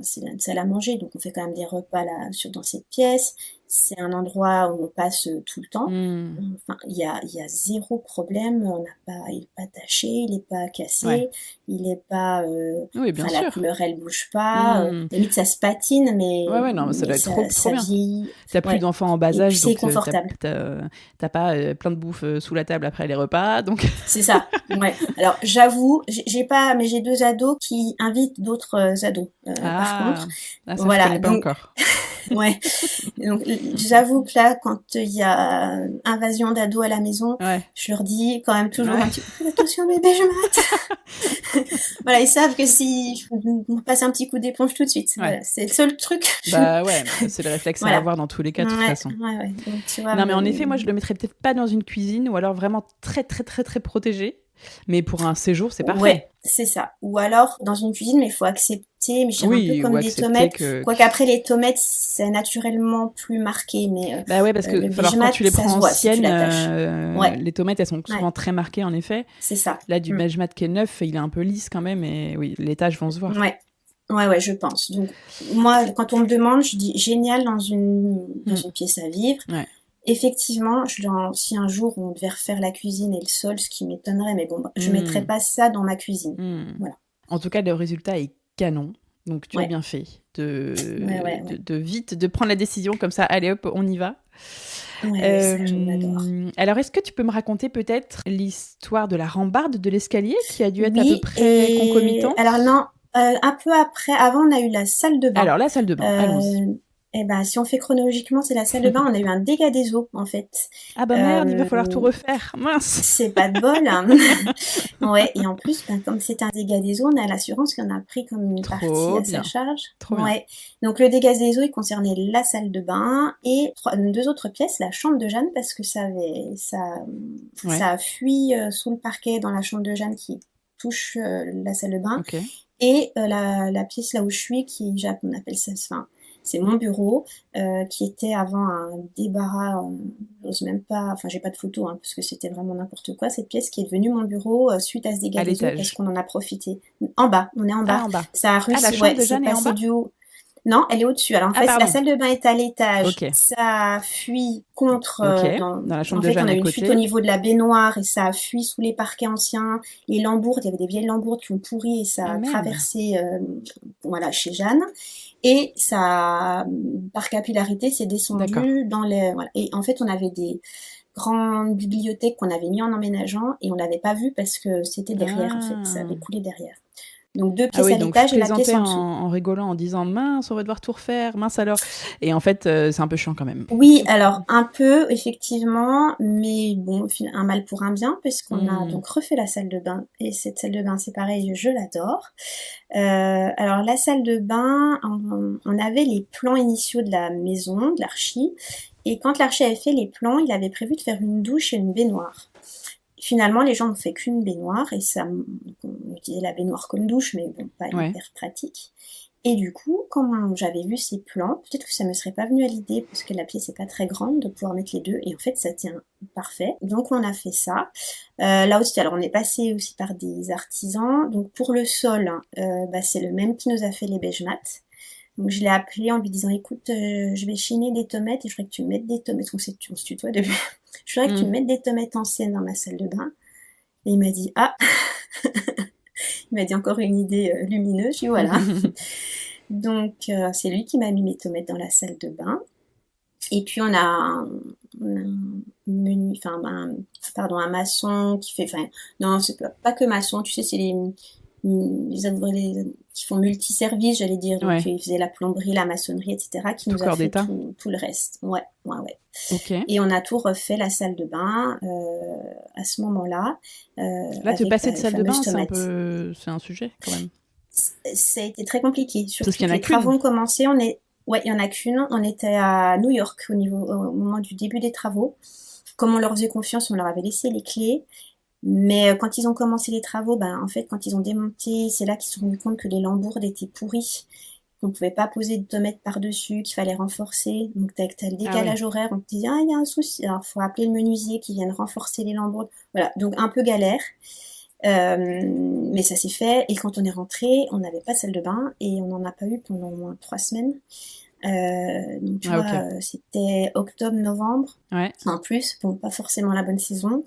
c'est une salle à manger, donc on fait quand même des repas là dans cette pièce. C'est un endroit où on passe tout le temps. Hmm. Enfin, il y a zéro problème. Il est pas taché, il est pas Ouais. cassé, il est pas, Oui, bien enfin la sûr. couleur elle bouge pas. Hmm. Limite ça se patine, Ouais, ouais, non, mais ça doit mais être trop, trop ça bien. vieillit. T'as plus Ouais. d'enfants en bas Et puis âge, c'est donc confortable. t'as pas plein de bouffe sous la table après les repas, donc... C'est ça, ouais. Alors j'avoue, j'ai pas, mais j'ai deux ados qui invitent d'autres ados. Par contre, Ah, ah, ça, je voilà. connais pas Donc encore. ouais. Donc j'avoue que là, quand il y a invasion d'ados à la maison, Ouais. je leur dis quand même toujours Ouais. un petit peu faites attention bébé, je mate. Voilà, ils savent que si on passe un petit coup d'éponge tout de suite. Ouais. Voilà, c'est le seul truc. Bah ouais, c'est le réflexe à Voilà. avoir dans tous les cas, de toute Ouais, façon. ouais, ouais. Donc tu vois, Non, mais en effet, moi, je le mettrais peut-être pas dans une cuisine, ou alors vraiment très, très, très, très protégé. Mais pour un séjour, c'est parfait. ouais, c'est ça. Ou alors dans une cuisine, mais il faut accepter, mais je dirais un peu Oui, ou comme des accepter tomates. que... Quoique après les tomates, c'est naturellement plus marqué, mais Bah ouais, parce que le alors, quand Vegemite, tu les ça prends se voit si tu anciennes, l'attaches. Ouais, les tomates, elles sont ouais, souvent très marquées, en effet. c'est ça. Là, du Mm. Majmat qui est neuf, il est un peu lisse quand même, et oui, les taches vont se voir. Ouais, ouais, ouais, je pense. Donc moi, quand on me demande, je dis génial dans Mm. une pièce à vivre. Ouais. Effectivement, si un jour on devait refaire la cuisine et le sol, ce qui m'étonnerait, mais bon, je mettrais Mm. pas ça dans ma cuisine. Mm. Voilà. En tout cas, le résultat est canon. Donc, tu as Ouais, bien fait ouais. de vite de prendre la décision comme ça. Allez hop, on y va. Ouais, ça, on adore. Alors, est-ce que tu peux me raconter peut-être l'histoire de la rambarde de l'escalier qui a dû être à peu Oui, près et alors concomitante? non, un peu après, avant on a eu la salle de bain. Alors, la salle de bain, allons-y. Et ben si on fait chronologiquement, c'est la salle de bain. On a eu un dégât des eaux en fait. Ah bah merde, il va Euh, falloir tout refaire. Mince. c'est pas de bol, hein. Ouais, et en plus, ben, comme c'est un dégât des eaux, on a l'assurance qui en a pris comme une partie Trop à sa bien, charge. trop bien. Ouais. Donc le dégât des eaux, il concernait la salle de bain et deux autres pièces, la chambre de Jeanne, parce que Ouais, ça a fui sous le parquet dans la chambre de Jeanne qui touche la salle de bain. ok. Et la pièce là où je suis, on appelle ça, enfin, c'est mon bureau, qui était avant un débarras, j'ose même pas, enfin j'ai pas de photo, hein, parce que c'était vraiment n'importe quoi, cette pièce qui est devenue mon bureau suite à ce À dégât des eaux, parce l'étage. qu'on en a profité. En bas, on est en Ah, bas. en bas. Ça a Ah, la russe, chambre ouais, de c'est Jeanne est en passé bas? du haut. Non, elle est au-dessus. Alors en Ah, fait, la pardon. salle de bain est à l'étage. Ok, Ça a fui contre. ok. Dans la chambre En de fait, on Jeanne a à eu une fuite au côté. niveau de la baignoire et ça a fui sous les parquets anciens. Les lambourdes, il y avait des vieilles lambourdes qui ont pourri et ça Ah a merde. traversé, voilà, chez Jeanne. Et ça, par capillarité, c'est D'accord. descendu dans les. Voilà. Et en fait, on avait des grandes bibliothèques qu'on avait mis en emménageant et on l'avait pas vu parce que c'était derrière. En fait, ça Ah. avait coulé derrière. Donc deux Ah pièces oui, à donc je l'étage et la pièce plaisantais en dessous. en rigolant, en disant mince, on va devoir tout refaire, mince alors. Et en fait, c'est un peu chiant quand même. Oui, alors un peu, effectivement, mais bon, un mal pour un bien, puisqu'on a Hmm. donc refait la salle de bain. Et cette salle de bain, c'est pareil, je l'adore. Alors la salle de bain, on avait les plans initiaux de la maison, de l'archi. Et quand l'archi avait fait les plans, il avait prévu de faire une douche et une baignoire. Finalement, les gens n'ont fait qu'une baignoire, et ça, on utilisait la baignoire comme douche, mais bon, pas Ouais. hyper pratique. Et du coup, quand j'avais vu ces plans, peut-être que ça me serait pas venu à l'idée, parce que la pièce est pas très grande, de pouvoir mettre les deux, et en fait, ça tient parfait. Donc, on a fait ça. Là aussi, alors, on est passé aussi par des artisans. Donc, pour le sol, c'est le même qui nous a fait les beige mat. Donc, je l'ai appelé en lui disant, écoute, je vais chiner des tomates, et je voudrais que tu me mettes des tomates, on se tutoie depuis. Je voudrais que tu me mettes des tomates anciennes dans ma salle de bain. Et il m'a dit, ah! Il m'a dit encore une idée lumineuse, je dis voilà. Donc, c'est lui qui m'a mis mes tomates dans la salle de bain. Et puis, on a un maçon qui fait, non, c'est pas que maçon, tu sais, c'est les ouvriers qui font multiservices, j'allais dire. Donc, ils faisaient la plomberie, la maçonnerie, etc., qui nous a fait tout le reste. Ouais. Okay. Et on a tout refait, la salle de bain, à ce moment-là. Là, te passer de salle de bain, c'est un sujet, quand même. Ça a été très compliqué. Surtout parce qu'il y en a les travaux ont commencé, il y en a qu'une. On était à New York au moment du début des travaux. Comme on leur faisait confiance, on leur avait laissé les clés. Mais quand ils ont commencé les travaux, en fait, quand ils ont démonté, c'est là qu'ils se sont rendus compte que les lambourdes étaient pourries, qu'on ne pouvait pas poser de tomates par-dessus, qu'il fallait renforcer. Donc, t'as le décalage horaire, on te dit, il y a un souci. Alors, faut appeler le menuisier qui vienne renforcer les lambourdes. Voilà, donc un peu galère. Mais ça s'est fait. Et quand on est rentré, on n'avait pas de salle de bain et on n'en a pas eu pendant au moins 3 semaines. Donc, tu vois, c'était octobre, novembre. Ouais. En plus, bon, pas forcément la bonne saison.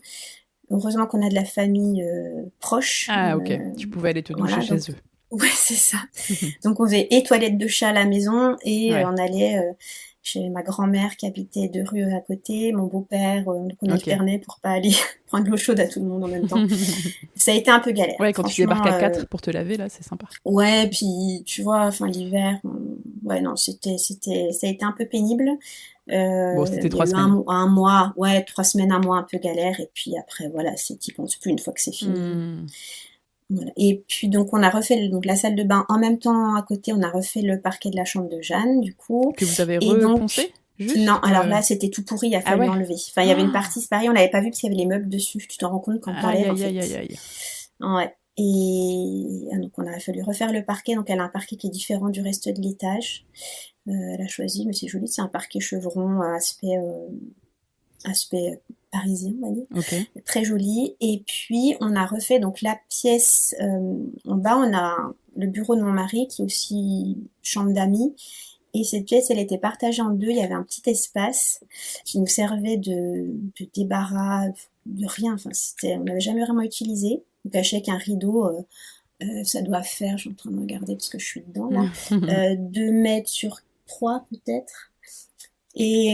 Heureusement qu'on a de la famille proche. Ah, ok. Tu pouvais aller te doucher chez eux. Ouais, c'est ça. Donc, on faisait et toilettes de chat à la maison et on allait chez ma grand-mère qui habitait 2 rues à côté, mon beau-père, qu'on alternait pour pas aller prendre l'eau chaude à tout le monde en même temps. Ça a été un peu galère. Ouais, quand tu débarques à 4 pour te laver, là, c'est sympa. Ouais, puis tu vois, l'hiver, ça a été un peu pénible. Bon, c'était 3 semaines. Un mois, 3 semaines, un mois un peu galère, et puis après, voilà, t'y penses plus une fois que c'est fini. Voilà. Et puis donc on a refait la salle de bain en même temps à côté, on a refait le parquet de la chambre de Jeanne, du coup. Que vous avez reponcé juste Non, alors là c'était tout pourri, il a fallu enlever. Enfin, il y avait une partie, c'est pareil, on l'avait pas vu parce qu'il y avait les meubles dessus, tu t'en rends compte quand t'enlèves en fait. Aïe. Ouais. Et donc on a fallu refaire le parquet, donc elle a un parquet qui est différent du reste de l'étage. Elle a choisi, mais c'est joli, c'est un parquet chevron à aspect parisien, on va dire. Okay. Très joli. Et puis, on a refait donc la pièce en bas, on a le bureau de mon mari qui est aussi chambre d'amis. Et cette pièce, elle était partagée en 2. Il y avait un petit espace qui nous servait de débarras, de rien. Enfin, on n'avait jamais vraiment utilisé. Donc, caché avec un rideau, ça doit faire, je suis en train de regarder parce que je suis dedans là, 2 mètres sur 3 peut-être. Et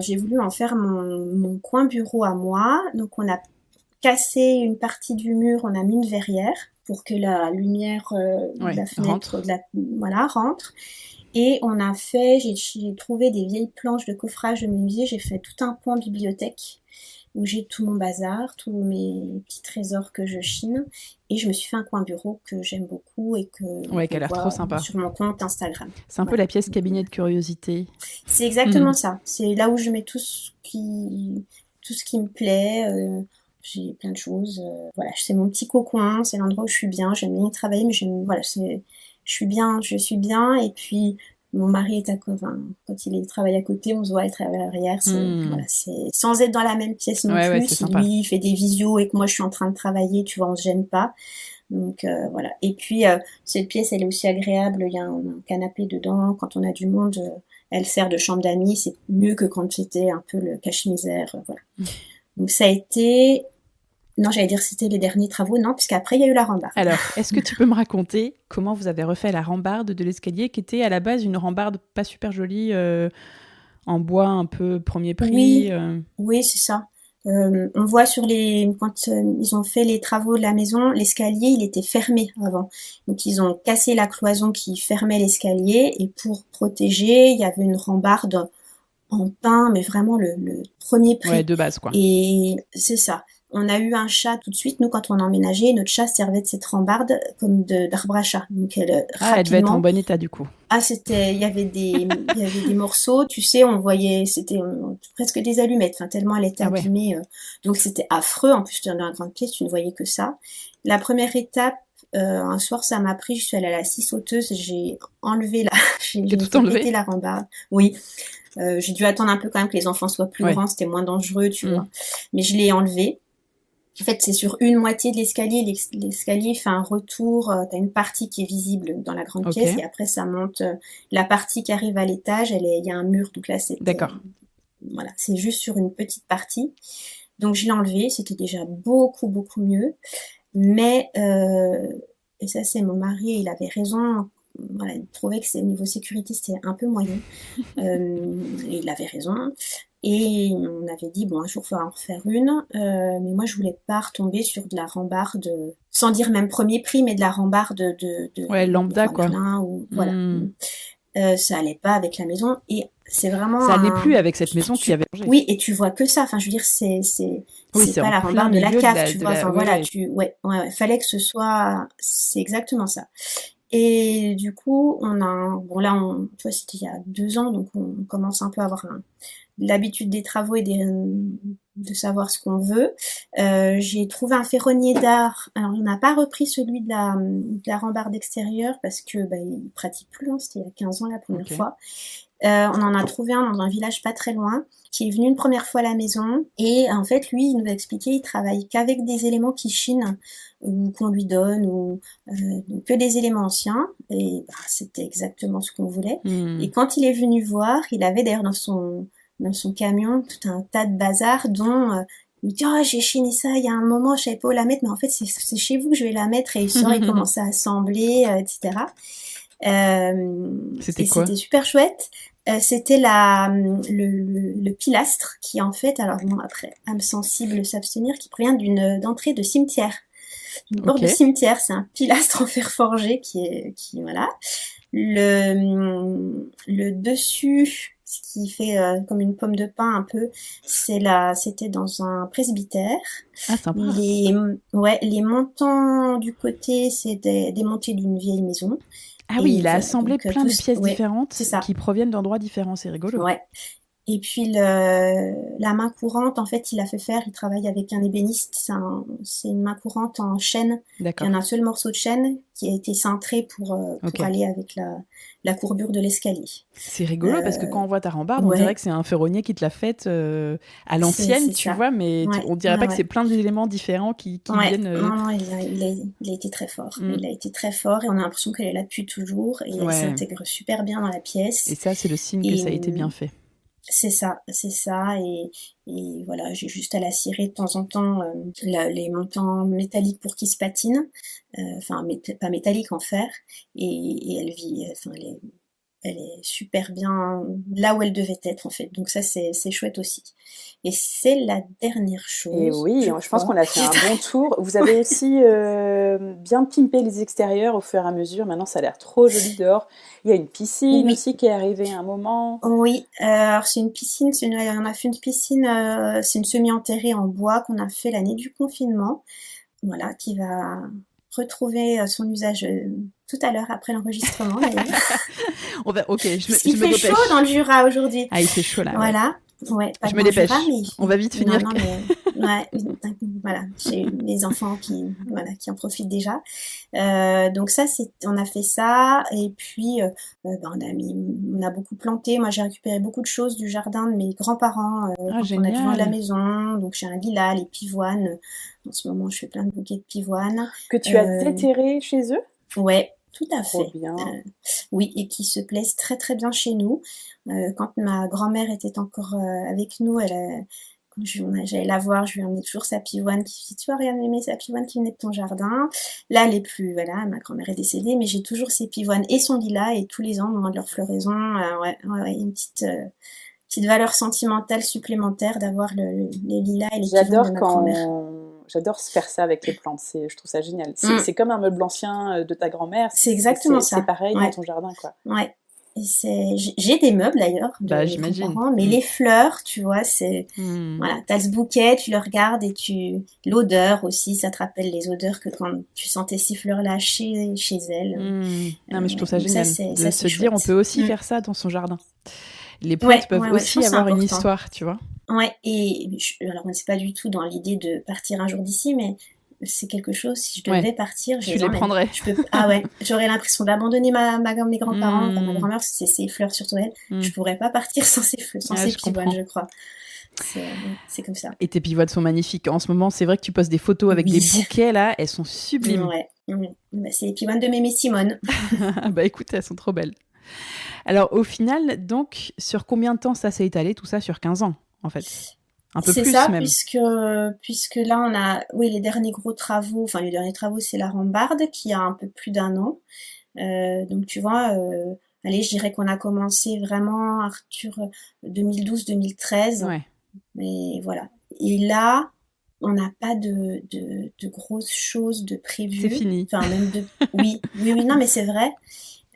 j'ai voulu en faire mon coin bureau à moi. Donc, on a cassé une partie du mur, on a mis une verrière pour que la lumière de la fenêtre rentre. Et on a fait, j'ai trouvé des vieilles planches de coffrage de menuisier. J'ai fait tout un pan bibliothèque où j'ai tout mon bazar, tous mes petits trésors que je chine. Et je me suis fait un coin bureau que j'aime beaucoup et que qui a l'air trop sympa sur mon compte Instagram. C'est un peu la pièce cabinet de curiosité. C'est exactement ça. C'est là où je mets tout ce qui me plaît. J'ai plein de choses. Voilà, c'est mon petit cocon. C'est l'endroit où je suis bien. J'aime bien y travailler, mais je suis bien. Et puis mon mari est quand il travaille à côté, on se voit, il travaille à l'arrière. C'est sans être dans la même pièce non plus. Si lui il fait des visios et que moi je suis en train de travailler, tu vois, on se gêne pas. Donc voilà. Et puis cette pièce, elle est aussi agréable. Il y a un canapé dedans. Quand on a du monde, elle sert de chambre d'amis. C'est mieux que quand c'était un peu le cache-misère. Voilà. Donc ça a été. Non, j'allais dire c'était les derniers travaux. Non, puisqu'après il y a eu la rambarde. Alors, est-ce que tu peux me raconter comment vous avez refait la rambarde de l'escalier, qui était à la base une rambarde pas super jolie, en bois un peu premier prix. Oui, c'est ça. On voit quand ils ont fait les travaux de la maison, l'escalier il était fermé avant. Donc ils ont cassé la cloison qui fermait l'escalier et pour protéger, il y avait une rambarde en pin, mais vraiment le premier prix. Ouais, de base quoi. Et c'est ça. On a eu un chat tout de suite. Nous, quand on a emménagé, notre chat servait de cette rambarde comme d'arbre à chat. Donc, elle devait être en bon état, du coup. Ah, il y avait des morceaux, tu sais, on voyait, c'était presque des allumettes, tellement elle était abîmée. Donc, c'était affreux. En plus, dans la grande pièce, tu ne voyais que ça. La première étape, Un soir, ça m'a pris, je suis allée à la scie sauteuse, j'ai enlevé j'ai T'as tout fait enlevé? péter la rambarde. Oui, j'ai dû attendre un peu quand même que les enfants soient plus Ouais. grands, c'était moins dangereux, tu Mm. vois. Mais je l'ai enlevé. En fait, c'est sur une moitié de l'escalier. L'escalier fait un retour. T'as une partie qui est visible dans la grande Ok. pièce et après ça monte. La partie qui arrive à l'étage, il y a un mur. Donc là, D'accord. voilà, c'est juste sur une petite partie. Donc je l'ai enlevé. C'était déjà beaucoup beaucoup mieux. Mais et ça c'est mon mari, il avait raison. Voilà, il trouvait que au niveau sécurité c'était un peu moyen. Et il avait raison. Et on avait dit, bon, un jour, il faudra en refaire une. Mais moi, je voulais pas retomber sur de la rambarde, sans dire même premier prix, mais de la rambarde Ouais, lambda, quoi. Merlin ou, voilà. Mm. Ça allait pas avec la maison. Et c'est vraiment Ça allait plus avec cette maison qui avait changé. Oui, et tu vois que ça. Enfin, je veux dire, Oui, c'est pas en la plein rambarde de la milieu cave, tu vois. Enfin, ouais, voilà, ouais. ouais. Fallait que ce soit, c'est exactement ça. Et du coup, bon là, tu vois, c'était il y a 2 ans, donc on commence un peu à avoir l'habitude des travaux et de savoir ce qu'on veut. J'ai trouvé un ferronnier d'art. Alors, on n'a pas repris celui de la rambarde extérieure parce que il pratique plus. Hein, c'était il y a 15 ans la première fois. On en a trouvé un dans un village pas très loin qui est venu une première fois à la maison et en fait lui il nous a expliqué il travaille qu'avec des éléments qui chinent ou qu'on lui donne ou que des éléments anciens et c'était exactement ce qu'on voulait. Et quand il est venu voir, il avait d'ailleurs dans son camion tout un tas de bazar dont il me dit oh j'ai chiné ça il y a un moment je savais pas où la mettre mais en fait c'est chez vous que je vais la mettre et il sort il commence à assembler etc. C'était quoi? C'était super chouette. C'était le pilastre qui en fait, alors bon après, âme sensible s'abstenir, qui provient d'entrée de cimetière. Une porte de cimetière, c'est un pilastre en fer forgé qui voilà. Le dessus, ce qui fait comme une pomme de pin un peu, c'était dans un presbytère. Ah, sympa. Les montants du côté, c'est des montées d'une vieille maison. Ah oui, il a assemblé plein de pièces différentes c'est ça. Qui proviennent d'endroits différents, c'est rigolo. Ouais. Et puis la main courante, en fait, il travaille avec un ébéniste, c'est une main courante en chêne. D'accord. Il y en a un seul morceau de chêne qui a été cintré pour aller avec la courbure de l'escalier. C'est rigolo parce que quand on voit ta rambarde, on dirait que c'est un ferronnier qui te l'a faite à l'ancienne, tu vois, mais on dirait pas que c'est plein d'éléments différents qui viennent... Non, il a été très fort. Il a été très fort et on a l'impression qu'elle est là depuis toujours et elle s'intègre super bien dans la pièce. Et ça, c'est le signe que ça a été bien fait. C'est ça, et voilà, j'ai juste à la cirer de temps en temps les montants métalliques pour qu'ils se patinent, pas métalliques en fer, et elle vit, elle est super bien là où elle devait être en fait, donc ça c'est chouette aussi. Et c'est la dernière chose. Et oui, je pense qu'on a fait un bon tour. Vous avez aussi bien pimpé les extérieurs au fur et à mesure. Maintenant, ça a l'air trop joli dehors. Il y a une piscine aussi qui est arrivée à un moment. Oui, alors c'est une piscine, on a fait une piscine, c'est une semi-enterrée en bois qu'on a fait l'année du confinement. Voilà, qui va retrouver son usage tout à l'heure après l'enregistrement d'ailleurs. Il fait chaud dans le Jura aujourd'hui. Ah, il fait chaud là. Voilà. Ouais, pas je me dépêche. Jura, on va vite finir. Voilà, j'ai mes enfants qui en profitent déjà. Donc ça, on a fait ça et puis on a beaucoup planté. Moi, j'ai récupéré beaucoup de choses du jardin de mes grands-parents quand on a dû vendre la maison. Donc j'ai un lilas, les pivoines. En ce moment, je fais plein de bouquets de pivoines. Que tu as déterré chez eux? Ouais. Tout à fait. Bien. Oui, et qui se plaisent très très bien chez nous. Quand ma grand-mère était encore avec nous, quand j'allais la voir, je lui emmenais toujours sa pivoine qui dit tu vas rien aimer sa pivoine qui venait de ton jardin. Là, elle est plus, voilà, ma grand-mère est décédée, mais j'ai toujours ses pivoines et son lilas et tous les ans au moment de leur floraison, une petite valeur sentimentale supplémentaire d'avoir les lilas et les pivoines de ma grand-mère. J'adore faire ça avec les plantes, je trouve ça génial. C'est comme un meuble ancien de ta grand-mère. C'est exactement ça. C'est pareil dans ton jardin, quoi. Ouais. Et j'ai des meubles d'ailleurs de mes grands-parents, mais les fleurs, tu vois, voilà, t'as ce bouquet, tu le regardes et l'odeur aussi, ça te rappelle les odeurs que quand tu sentais ces fleurs-là chez elles. Non, mais je trouve ça génial de se dire on peut aussi faire ça dans son jardin. Les plantes peuvent aussi avoir une histoire, tu vois. Ouais, alors on n'est pas du tout dans l'idée de partir un jour d'ici, mais c'est quelque chose, si je devais partir, je tu les emmène. prendrais. Ah ouais, j'aurais l'impression d'abandonner mes grands-parents, enfin, ma grand-mère, c'est ses fleurs surtout elle. Je pourrais pas partir sans ces fleurs, sans ces pivoines, je crois. C'est comme ça. Et tes pivoines sont magnifiques. En ce moment, c'est vrai que tu postes des photos avec des bouquets, là. Elles sont sublimes. Ouais. Bah, c'est les pivoines de Mémé Simone. Bah écoute, elles sont trop belles. Alors, au final, donc, sur combien de temps ça s'est étalé, tout ça? Sur 15 ans, en fait. Un peu plus, ça, même. puisque là, on a... Oui, les derniers travaux, c'est la rambarde, qui a un peu plus d'1 an. Donc, tu vois... allez, je dirais qu'on a commencé vraiment, Arthur, 2012-2013. Ouais. Mais voilà. Et là, on n'a pas de grosses choses de prévues. C'est fini. Enfin, même de... Oui, non, mais c'est vrai.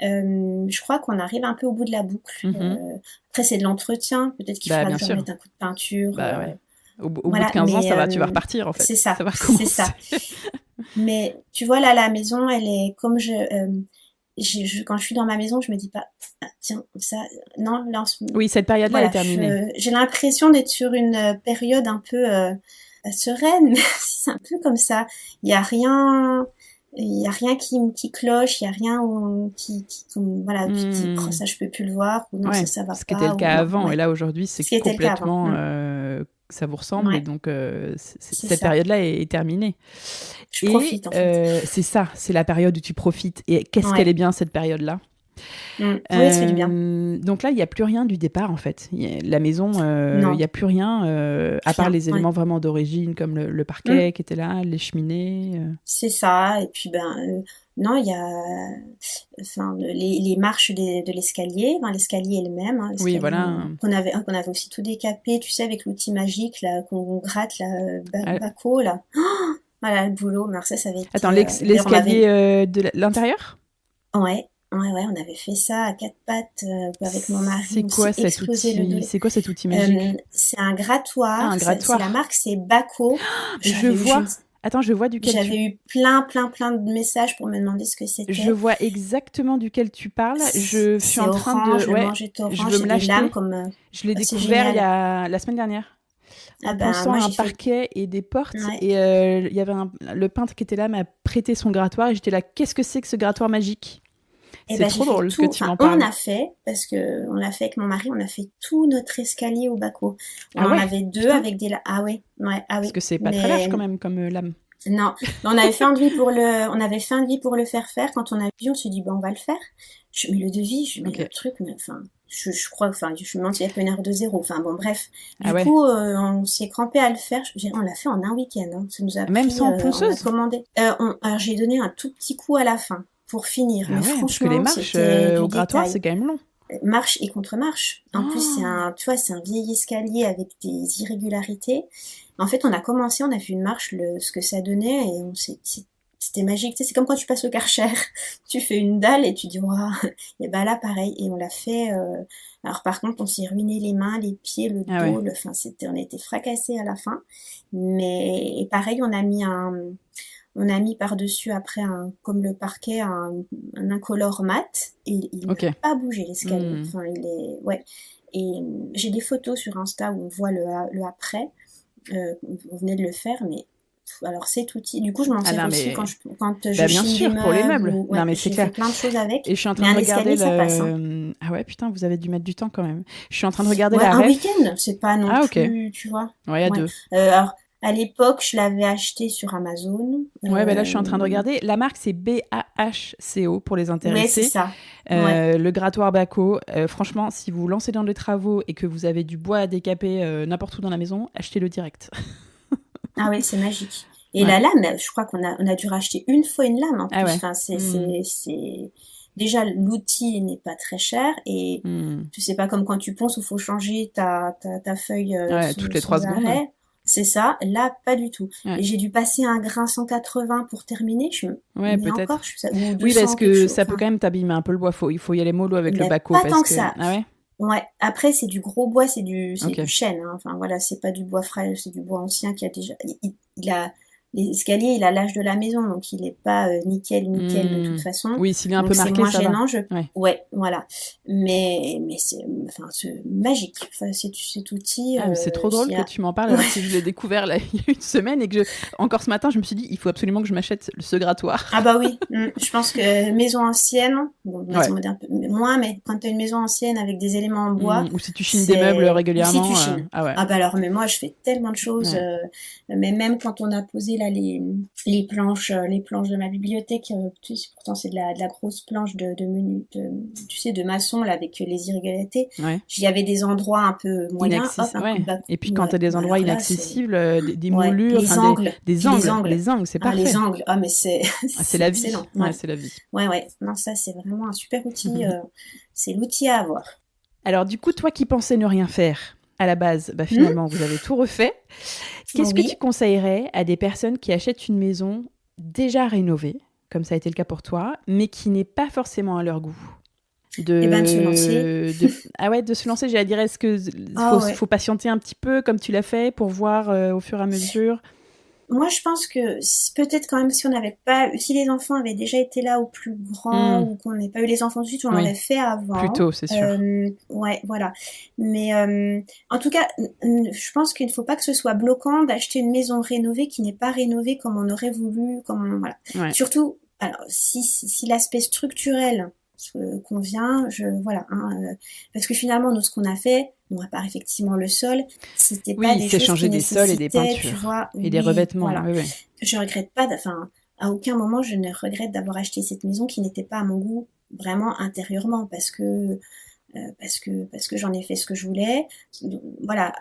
Je crois qu'on arrive un peu au bout de la boucle. Après, c'est de l'entretien. Peut-être qu'il faudra que je remette un coup de peinture. Ouais. Au bout de 15 ans, tu vas repartir, en fait. C'est ça, c'est ça. Mais tu vois, là, la maison, elle est comme quand je suis dans ma maison, je me dis pas, tiens, ça, non, là, oui, cette période-là est terminée. J'ai l'impression d'être sur une période un peu sereine, mais c'est un peu comme ça. Il y a rien qui cloche, il y a rien qui voilà, tu te dis, oh, ça je peux plus le voir, ou non, ça va pas. Ce qui était le cas avant, et là aujourd'hui, c'est complètement, ça vous ressemble, et donc cette période-là est terminée. Je profite, en fait. C'est ça, c'est la période où tu profites. Et qu'est-ce qu'elle est bien, cette période-là? Oui, ça fait du bien. Donc là, il n'y a plus rien du départ, en fait. La maison, il n'y a plus rien, à part les éléments vraiment d'origine, comme le parquet qui était là, les cheminées. C'est ça. Et puis, non, il y a les marches de l'escalier. Enfin, l'escalier est le même. Hein, oui, voilà. Qu'on avait aussi tout décapé, tu sais, avec l'outil magique là, qu'on gratte, là, Baco, là. Oh, voilà, le boulot. Mais alors ça avait été... Attends, l'escalier de l'intérieur? Ouais, on avait fait ça à 4 pattes avec mon mari. C'est quoi cet outil? C'est quoi cet outil magique? C'est un grattoir. Un grattoir. La marque, c'est Baco. Je vois. Attends, je vois duquel J'avais eu plein de messages pour me demander ce que c'était. Je vois exactement duquel tu parles. Je suis en train orange, de... je veux me l'acheter. Je l'ai découvert la semaine dernière. En pensant à un parquet et des portes. Ouais. Et il y avait le peintre qui était là, m'a prêté son grattoir. Et j'étais là, qu'est-ce que c'est que ce grattoir magique? C'est trop drôle que tu m'en parles. On a fait, parce qu'on l'a fait avec mon mari, on a fait tout notre escalier au Baco. On en avait 2 avec des... Ah oui. Parce que c'est pas très large quand même comme lame. Non, on avait fait un devis pour le faire. Quand on a vu, on s'est dit, on va le faire. Je mets le devis, le truc, mais enfin... Je crois, enfin, je me demande s'il n'y a pas une heure de zéro. Enfin, bon, bref. Du coup, on s'est crampé à le faire. On l'a fait en un week-end. Hein. Ça nous a même pris, sans ponceuse? On a commandé. Alors, j'ai donné un tout petit coup à la fin pour finir. Mais franchement, parce que les marches au grattoir, c'est quand même long. Marche et contre-marche. En plus, c'est un vieil escalier avec des irrégularités. En fait, on a vu une marche, ce que ça donnait, et c'était magique. Tu sais, c'est comme quand tu passes au Karcher. Tu fais une dalle et tu dis, waouh. Et là, pareil. Et on l'a fait. Alors, par contre, on s'est ruiné les mains, les pieds, le dos. On a été fracassés à la fin. Mais, et pareil, on a mis par-dessus après comme le parquet, un incolore mat. Et il n'a pas bougé, l'escalier. Enfin, Et j'ai des photos sur Insta où on voit le après. On venait de le faire, mais alors cet outil, du coup je m'en sers aussi quand je bien sûr, pour les meubles. Non mais c'est clair. Plein de choses avec. Et je suis en train de regarder ça passe, hein. Ah ouais, putain, vous avez dû mettre du temps quand même. Je suis en train de regarder la un ref. week-end, c'est pas non plus, tu vois. Ouais, à 2. Alors à l'époque, je l'avais acheté sur Amazon. Ouais, là je suis en train de regarder. La marque c'est BAHCO pour les intéressés. Ouais, c'est ça. Le grattoir Baco. Franchement, si vous lancez dans les travaux et que vous avez du bois à décaper n'importe où dans la maison, achetez-le direct. Ah oui, c'est magique. Et la lame, je crois qu'on a dû racheter une fois une lame en plus. Enfin, c'est... Déjà, l'outil n'est pas très cher et tu sais pas comme quand tu ponces où il faut changer ta feuille toutes les 3 secondes. C'est ça. Là, pas du tout. Et j'ai dû passer un grain 180 pour terminer. Peut-être. Encore, oui, parce que ça peut quand même t'abîmer un peu le bois. Il faut y aller mollo avec le Baco. Pas tant que ça. Ah ouais. Ouais. Après, c'est du gros bois, c'est du chêne. Hein. Enfin voilà, c'est pas du bois frêle, c'est du bois ancien qui a déjà. les escaliers, il a l'âge de la maison, donc il est pas nickel de toute façon. Oui, s'il est un Donc peu c'est marqué, moins ça gênant. va. Ouais. Ouais, voilà. Mais c'est magique. Enfin, cet outil. Ah, mais c'est trop drôle que tu m'en parles alors que je l'ai découvert là, il y a une semaine et que encore ce matin, je me suis dit, il faut absolument que je m'achète ce grattoir. Ah bah oui, je pense que maison ancienne, bon, maison moderne moins, mais quand t'as une maison ancienne avec des éléments en bois, ou si tu chines des meubles régulièrement. Si tu chines. Ah ouais. Ah bah alors, mais moi je fais tellement de choses, mais même quand on a posé là les planches de ma bibliothèque, pourtant c'est de la grosse planche tu sais, de maçon là avec les irrégularités. Ouais. J'y avais des endroits un peu moyens. Hop, un coup de bas. Et puis quand t'as des endroits inaccessibles, des moulures, les angles, des angles, c'est parfait. Les angles, mais c'est la vie. excellent. Ouais, c'est la vie. Ouais. Non, ça c'est vraiment un super outil. C'est l'outil à avoir. Alors du coup, toi qui pensais ne rien faire à la base, finalement vous avez tout refait. Qu'est-ce que tu conseillerais à des personnes qui achètent une maison déjà rénovée, comme ça a été le cas pour toi, mais qui n'est pas forcément à leur goût? De se lancer. De se lancer, j'allais dire, est-ce que faut patienter un petit peu comme tu l'as fait pour voir au fur et à mesure? Moi, je pense que peut-être quand même si les enfants avaient déjà été là au plus grand ou qu'on n'ait pas eu les enfants tout de suite, on l'aurait fait avant. Plus tôt, c'est sûr. Ouais, voilà. Mais en tout cas, je pense qu'il ne faut pas que ce soit bloquant d'acheter une maison rénovée qui n'est pas rénovée comme on aurait voulu, voilà. Ouais. Surtout, alors si l'aspect structurel convient, parce que finalement nous ce qu'on a fait, à part effectivement le sol, c'était pas des choses changer qui des sols et des peintures, tu vois, et des revêtements. Voilà. Oui. Je regrette pas, à aucun moment je ne regrette d'avoir acheté cette maison qui n'était pas à mon goût vraiment intérieurement parce que j'en ai fait ce que je voulais. Donc, voilà,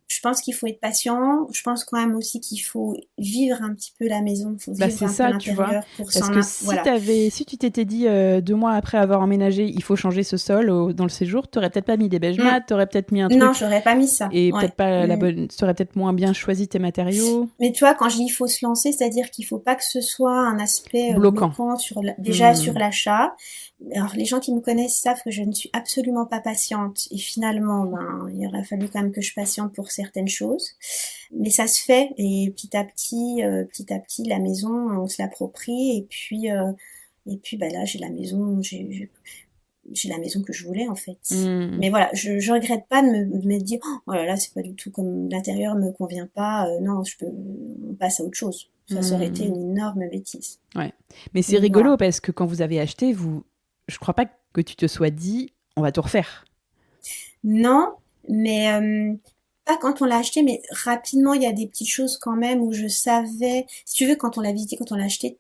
je pense qu'il faut être patient. Je pense quand même aussi qu'il faut vivre un petit peu la maison. Il faut vivre un peu l'intérieur pour s'en... Parce que si tu t'étais dit 2 mois après avoir emménagé, il faut changer ce sol dans le séjour, t'aurais peut-être pas mis des beige mat, t'aurais peut-être mis un truc. Non, j'aurais pas mis ça. Et peut-être pas t'aurais peut-être moins bien choisi tes matériaux. Mais tu vois, quand je dis il faut se lancer, c'est-à-dire qu'il faut pas que ce soit un aspect bloquant sur l'achat. Alors, les gens qui me connaissent savent que je ne suis absolument pas patiente. Et finalement, il aurait fallu quand même que je patiente pour certaines choses. Mais ça se fait. Et petit à petit, la maison, on se l'approprie. Et puis là, j'ai la maison, j'ai la maison que je voulais, en fait. Mais voilà, je regrette pas de me dire, oh là là, c'est pas du tout comme l'intérieur me convient pas. Non, on passe à autre chose. Ça aurait été une énorme bêtise. Ouais. Mais c'est rigolo parce que quand vous avez acheté, je crois pas que tu te sois dit, on va tout refaire. Non, mais pas quand on l'a acheté, mais rapidement, il y a des petites choses quand même où je savais. Si tu veux, quand on l'a visité, quand on l'a acheté,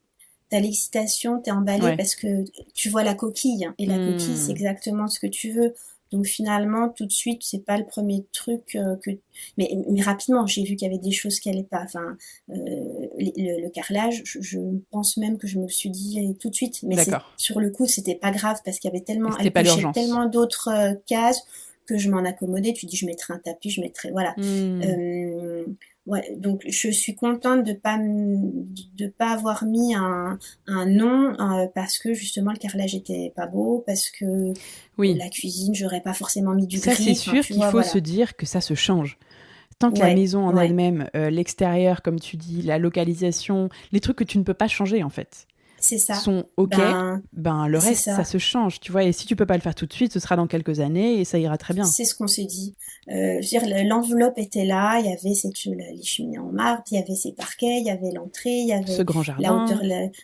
t'as l'excitation, t'es emballé parce que tu vois la coquille. Et la coquille, c'est exactement ce que tu veux. Donc finalement, tout de suite, c'est pas le premier truc mais rapidement, j'ai vu qu'il y avait des choses qui allaient pas. Le carrelage, je pense même que je me suis dit tout de suite. Mais sur le coup, c'était pas grave parce qu'il y avait tellement d'autres cases que je m'en accommodais. Tu dis, je mettrai un tapis, je mettrai, voilà. Donc je suis contente de pas avoir mis un nom parce que justement le carrelage était pas beau, parce que la cuisine j'aurais pas forcément mis du gris. Ça c'est sûr qu'il faut se dire que ça se change. Tant que la maison en elle-même, l'extérieur comme tu dis, la localisation, les trucs que tu ne peux pas changer en fait. C'est ça. Sont OK, le reste, ça se change, tu vois. Et si tu peux pas le faire tout de suite, ce sera dans quelques années et ça ira très bien. C'est ce qu'on s'est dit. Je veux dire, l'enveloppe était là, il y avait les cheminées en marbre, il y avait ces parquets, il y avait l'entrée, il y avait ce grand jardin,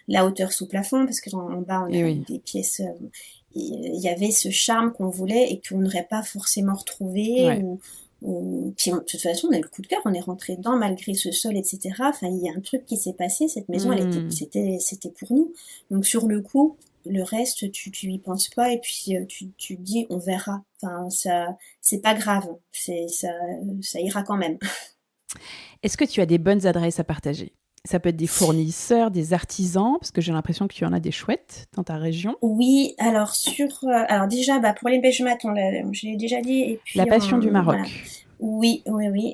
la hauteur sous plafond, parce qu'en bas, on a des pièces... il y avait ce charme qu'on voulait et qu'on n'aurait pas forcément retrouvé puis de toute façon on a eu le coup de cœur, on est rentré dedans malgré ce sol, etc. Enfin il y a un truc qui s'est passé, cette maison c'était pour nous, donc sur le coup le reste tu y penses pas et puis tu te dis on verra, enfin ça c'est pas grave, ça ira quand même. Est-ce que tu as des bonnes adresses à partager? Ça peut être des fournisseurs, des artisans, parce que j'ai l'impression que tu en as des chouettes dans ta région. Oui, alors déjà, pour les beige mat, je l'ai déjà dit. Et puis, La passion du Maroc. Voilà. Oui.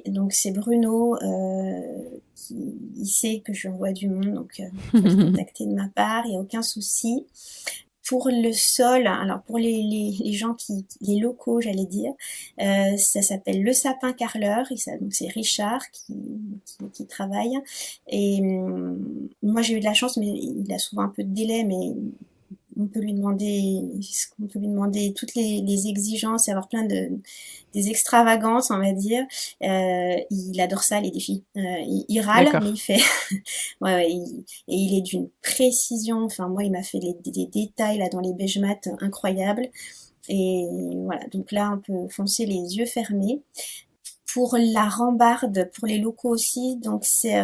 Donc c'est Bruno, il sait que je lui envoie du monde, donc il peut le contacter de ma part, il n'y a aucun souci. Pour le sol, alors pour les gens les locaux, j'allais dire, ça s'appelle le sapin carreleur. Donc c'est Richard qui travaille. Et moi j'ai eu de la chance, mais il a souvent un peu de délai, mais on peut lui demander toutes les exigences et avoir des extravagances, on va dire. Il adore ça, les défis. Il râle, D'accord. mais il fait. Ouais, et il est d'une précision. Enfin, moi, il m'a fait des détails là dans les beige mat incroyables. Et voilà. Donc là, on peut foncer les yeux fermés. Pour la rambarde, pour les locaux aussi, donc c'est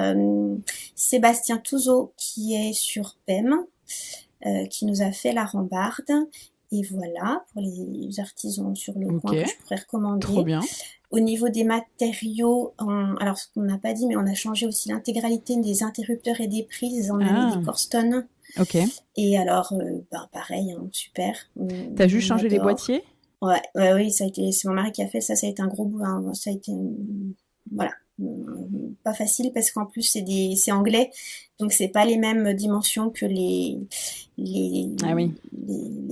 Sébastien Touzeau qui est sur PEM. Qui nous a fait la rambarde. Et voilà, pour les artisans sur le coin que je pourrais recommander. Trop bien. Au niveau des matériaux, alors ce qu'on n'a pas dit, mais on a changé aussi l'intégralité des interrupteurs et des prises. On a mis des Corstone. Ok. Et alors, pareil, super. T'as juste changé les boîtiers ? Oui, ça a été, c'est mon mari qui a fait ça. Ça a été un gros bout. Ça a été, voilà. Pas facile parce qu'en plus c'est anglais, donc c'est pas les mêmes dimensions que les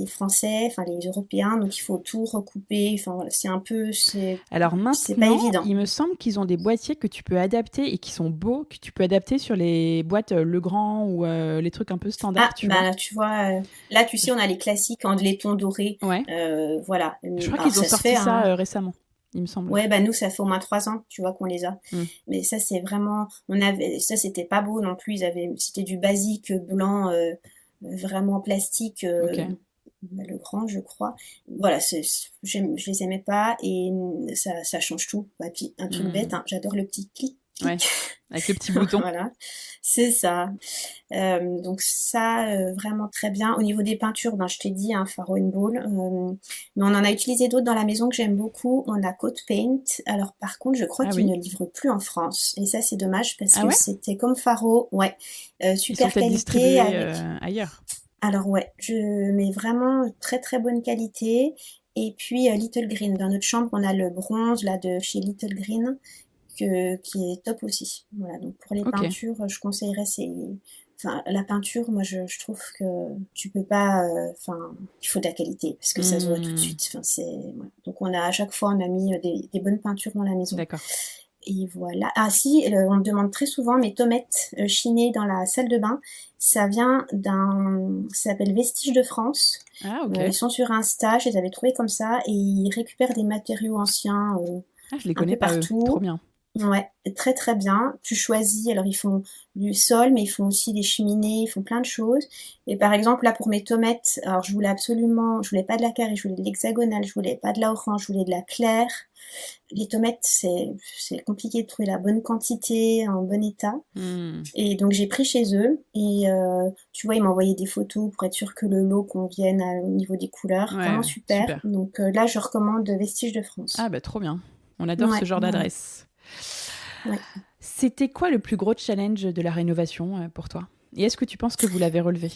Français, enfin les Européens, donc il faut tout recouper. Enfin voilà, alors maintenant, c'est pas évident. Il me semble qu'ils ont des boîtiers que tu peux adapter et qui sont beaux, que tu peux adapter sur les boîtes Legrand ou les trucs un peu standards. Tu vois, là tu sais on a les classiques en laiton doré. Ouais. Voilà. Je crois qu'ils ont sorti ça récemment. Il me semble. Ouais, nous, ça fait au moins 3 ans, tu vois, qu'on les a. Mais ça, c'est vraiment, ça, c'était pas beau non plus. C'était du basique blanc, vraiment plastique, le grand, je crois. Voilà, je les aimais pas et ça change tout. Et puis, un truc bête, j'adore le petit clic. Ouais, avec le petit bouton. Voilà, c'est ça. Donc ça, vraiment très bien. Au niveau des peintures, je t'ai dit, Faro and Ball. Mais on en a utilisé d'autres dans la maison que j'aime beaucoup. On a Coat Paint. Alors par contre, je crois qu'ils ne livrent plus en France. Et ça, c'est dommage parce que c'était comme Faro. Ouais, super qualité. Ils sont distribués ailleurs. Alors mais vraiment très très bonne qualité. Et puis Little Green. Dans notre chambre, on a le bronze là de chez Little Green. Qui est top aussi. Voilà, donc pour les peintures, je conseillerais la peinture, moi je trouve que tu peux pas, il faut de la qualité parce que ça se voit tout de suite. Donc à chaque fois on a mis des bonnes peintures dans la maison. D'accord. Et voilà. Ah si, on me demande très souvent mes tomates chinées dans la salle de bain. Ça vient ça s'appelle Vestiges de France. Ah ok. Ils sont sur Insta, je les avais trouvés comme ça et ils récupèrent des matériaux anciens. Je les connais pas partout. Trop bien. Ouais, très très bien. Tu choisis, alors ils font du sol, mais ils font aussi des cheminées, ils font plein de choses. Et par exemple, là pour mes tomates, alors je voulais pas de la carrée, je voulais de l'hexagonale, je voulais pas de la orange, je voulais de la claire. Les tomates, c'est compliqué de trouver la bonne quantité, en bon état. Et donc j'ai pris chez eux et tu vois, ils m'ont envoyé des photos pour être sûr que le lot convienne au niveau des couleurs. Vraiment super. Donc là, je recommande Vestiges de France. Ah bah trop bien. On adore ce genre d'adresse. Ouais. C'était quoi le plus gros challenge de la rénovation pour toi ? Et est-ce que tu penses que vous l'avez relevé ?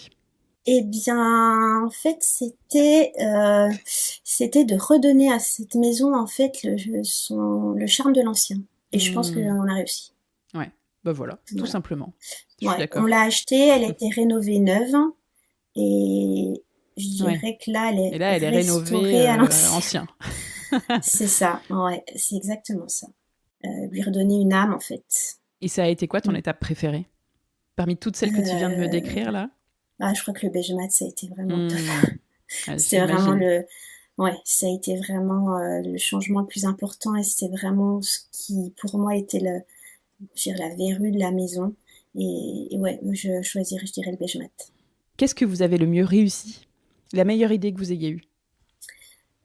Eh bien, en fait, c'était de redonner à cette maison en fait le charme de l'ancien. Et je pense qu'on a réussi. Ouais, bah voilà, tout simplement. Je suis d'accord. On l'a achetée, elle a été rénovée neuve et je dirais que là, elle est rénovée à l'ancien. C'est ça, c'est exactement ça. Lui redonner une âme en fait. Et ça a été quoi ton étape préférée parmi toutes celles que tu viens de me décrire là ? Je crois que le beige mat ça a été vraiment top. C'était vraiment ça a été vraiment le changement le plus important et c'était vraiment ce qui pour moi était la verrue de la maison et je dirais le beige mat. Qu'est-ce que vous avez le mieux réussi ? La meilleure idée que vous ayez eue ?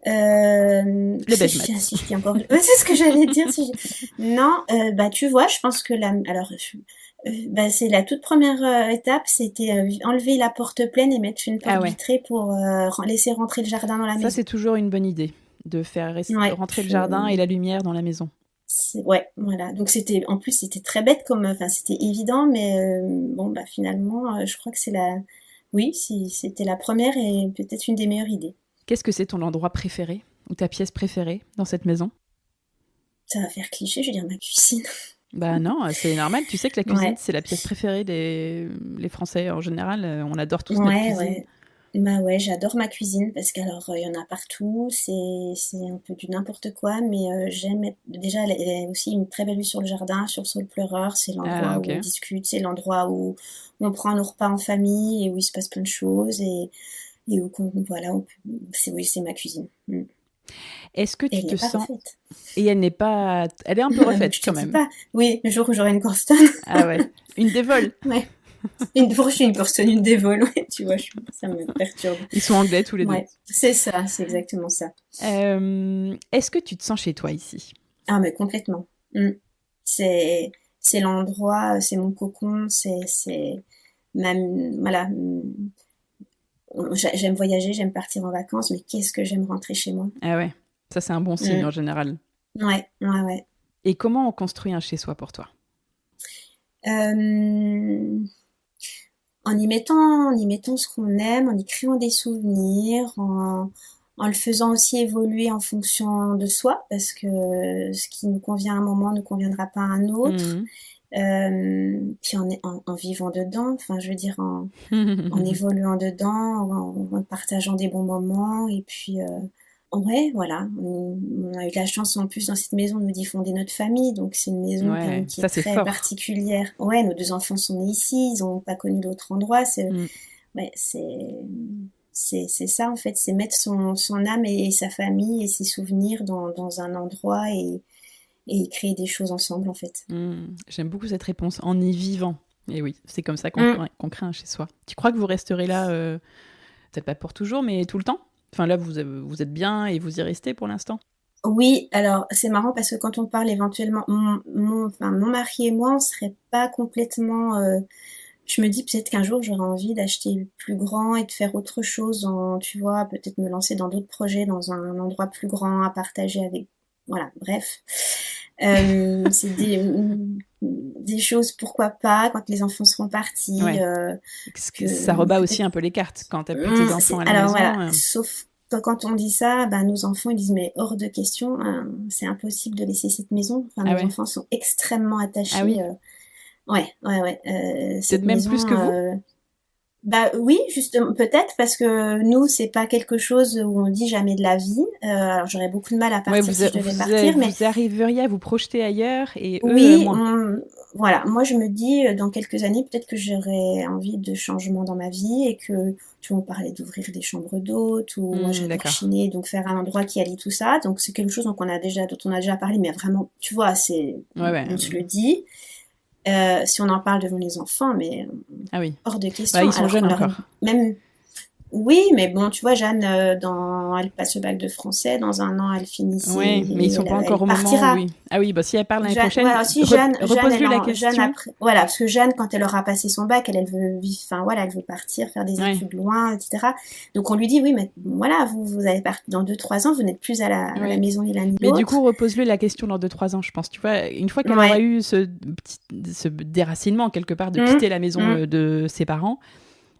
Le beige mat. Si je puis encore... c'est ce que j'allais dire. Non, tu vois, je pense que c'est la toute première étape, c'était enlever la porte pleine et mettre une porte vitrée pour laisser rentrer le jardin dans la maison. Ça, c'est toujours une bonne idée, de faire rentrer le jardin et la lumière dans la maison. Voilà. Donc c'était très bête c'était évident, mais finalement, je crois que c'était la première et peut-être une des meilleures idées. Qu'est-ce que c'est ton endroit préféré ou ta pièce préférée dans cette maison ? Ça va faire cliché, je vais dire ma cuisine. Bah non, c'est normal. Tu sais que la cuisine, c'est la pièce préférée des Français en général. On adore tous notre cuisine. Bah ouais, j'adore ma cuisine parce qu'alors il y en a partout, c'est un peu du n'importe quoi, mais j'aime déjà elle a aussi une très belle vue sur le jardin, sur le saule pleureur, c'est Ah, l'endroit où on ok. discute, c'est l'endroit où on prend nos repas en famille et où il se passe plein de choses et où voilà, oui, c'est ma cuisine. Est-ce que Et tu elle te n'est pas sens... refaite. Et elle n'est pas... Elle est un peu Ah, donc refaite je te quand dis même. pas. Oui, le jour où j'aurai une Corstone. Ah ouais. Une dévole. Ouais. Je suis une personne, une dévole, ouais, tu vois, ça me perturbe. Ils sont anglais tous les deux. Ouais, c'est ça, c'est exactement ça. Est-ce que tu te sens chez toi ici? Ah, mais complètement. Mm. C'est, c'est l'endroit, c'est mon cocon, c'est ma, voilà. J'aime voyager, j'aime partir en vacances, mais qu'est-ce que j'aime rentrer chez moi. Ah ouais. Ça, c'est un bon signe Mm. en général. Ouais, ouais, ouais. Et comment on construit un chez-soi pour toi? Euh, en y mettant ce qu'on aime, en y créant des souvenirs, en le faisant aussi évoluer en fonction de soi, parce que ce qui nous convient à un moment ne conviendra pas à un autre. Mhm. Puis en vivant dedans, enfin je veux dire en évoluant dedans, en partageant des bons moments, et puis ouais, voilà, on a eu de la chance en plus dans cette maison, on nous dit fonder notre famille, donc c'est une maison quand Ouais, même qui ça est c'est très fort. particulière. Ouais, nos 2 enfants sont nés ici, ils ont pas connu d'autre endroit, Mm. ouais, c'est ça en fait, c'est mettre son âme et sa famille et ses souvenirs dans un endroit et créer des choses ensemble en fait. J'aime beaucoup cette réponse, en y vivant. Et oui, c'est comme ça Mm. qu'on crée un chez-soi. Tu crois que vous resterez là, peut-être pas pour toujours, mais tout le temps? Enfin là, vous êtes bien et vous y restez pour l'instant? Oui, alors c'est marrant parce que quand on parle éventuellement, enfin, mon mari et moi, on serait pas complètement. Je me dis peut-être qu'un jour j'aurai envie d'acheter plus grand et de faire autre chose, tu vois, peut-être me lancer dans d'autres projets, dans un endroit plus grand à partager avec. Voilà, bref. C'est des choses, pourquoi pas, quand les enfants seront partis, Ouais. Ça que rebat aussi peut-être. un peu les cartes quand t'as plus tes enfants à la Alors voilà, maison. sauf que quand on dit ça, bah, nos enfants ils disent mais hors de question, c'est impossible de laisser cette maison. Enfin, Ah nos ouais. enfants sont extrêmement Ah attachés. oui. Ouais, ouais, ouais. Peut-être Cette même plus maison, que vous? bah oui, justement, peut-être parce que nous, c'est pas quelque chose où on dit jamais de la vie. Alors j'aurais beaucoup de mal à Ouais, partir si je devais partir, mais vous arriveriez à vous projeter ailleurs et eux, oui, moins. voilà. Moi, je me dis, dans quelques années, peut-être que j'aurai envie de changement dans ma vie et que, tu vois, on parlait d'ouvrir des chambres d'hôtes ou moi, j'adore D'accord. chiner, donc faire un endroit qui allie tout ça. Donc, c'est quelque chose dont on a déjà parlé, mais vraiment, tu vois, Ouais, ouais. on se le dit. Si on en parle devant les enfants, mais Ah oui. hors de Bah, question. ils sont Alors jeunes qu'on leur, encore. même oui, mais bon, tu vois, Jeanne, elle passe le bac de français, dans un an, elle finit Ouais, mais ils sont pas elle encore au moment où partira. oui. Ah oui, bah si elle parle l'année Jeanne, prochaine, voilà, aussi Jeanne, repose-lui la Jeanne question. après, voilà, parce que Jeanne, quand elle aura passé son bac, elle veut vivre, enfin voilà, elle veut partir, faire des Ouais, études loin, etc. Donc on lui dit, oui, mais voilà, vous allez partir dans 2, 3 ans, vous n'êtes plus à la ouais. maison ni l'un ni Mais du l'autre. coup, repose-lui la question dans 2-3 ans, je pense. Tu vois, une fois qu'elle aura Ouais. eu ce déracinement quelque part de Hum, quitter la maison hum, de ses parents,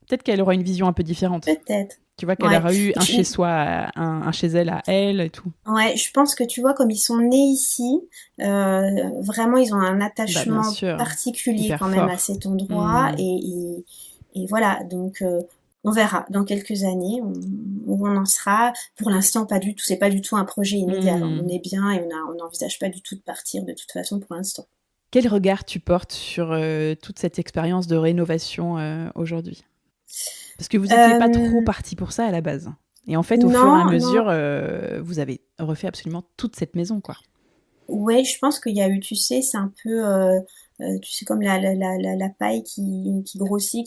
peut-être qu'elle aura une vision un peu différente. peut-être. Tu vois, qu'elle Ouais. aura eu Et un chez soi, un chez elle à elle et tout. ouais, je pense que tu vois, comme ils sont nés ici, vraiment, ils ont un Bah bien attachement sûr, particulier hyper quand même à fort. cet endroit, Hmm. et voilà. Donc, on verra dans quelques années où on en sera. Pour l'instant, pas du tout. C'est pas du tout un projet immédiat. On Hmm. est bien et on n'envisage pas du tout de partir de toute façon pour l'instant. Quel regard tu portes sur toute cette expérience de rénovation aujourd'hui? Parce que vous n'étiez pas trop Euh, parti pour ça à la base. Et en fait, au fur et à non, non. mesure, vous avez refait absolument toute cette maison, quoi. Ouais, je pense qu'il y a eu, tu sais, c'est un peu, tu sais, comme la paille qui grossit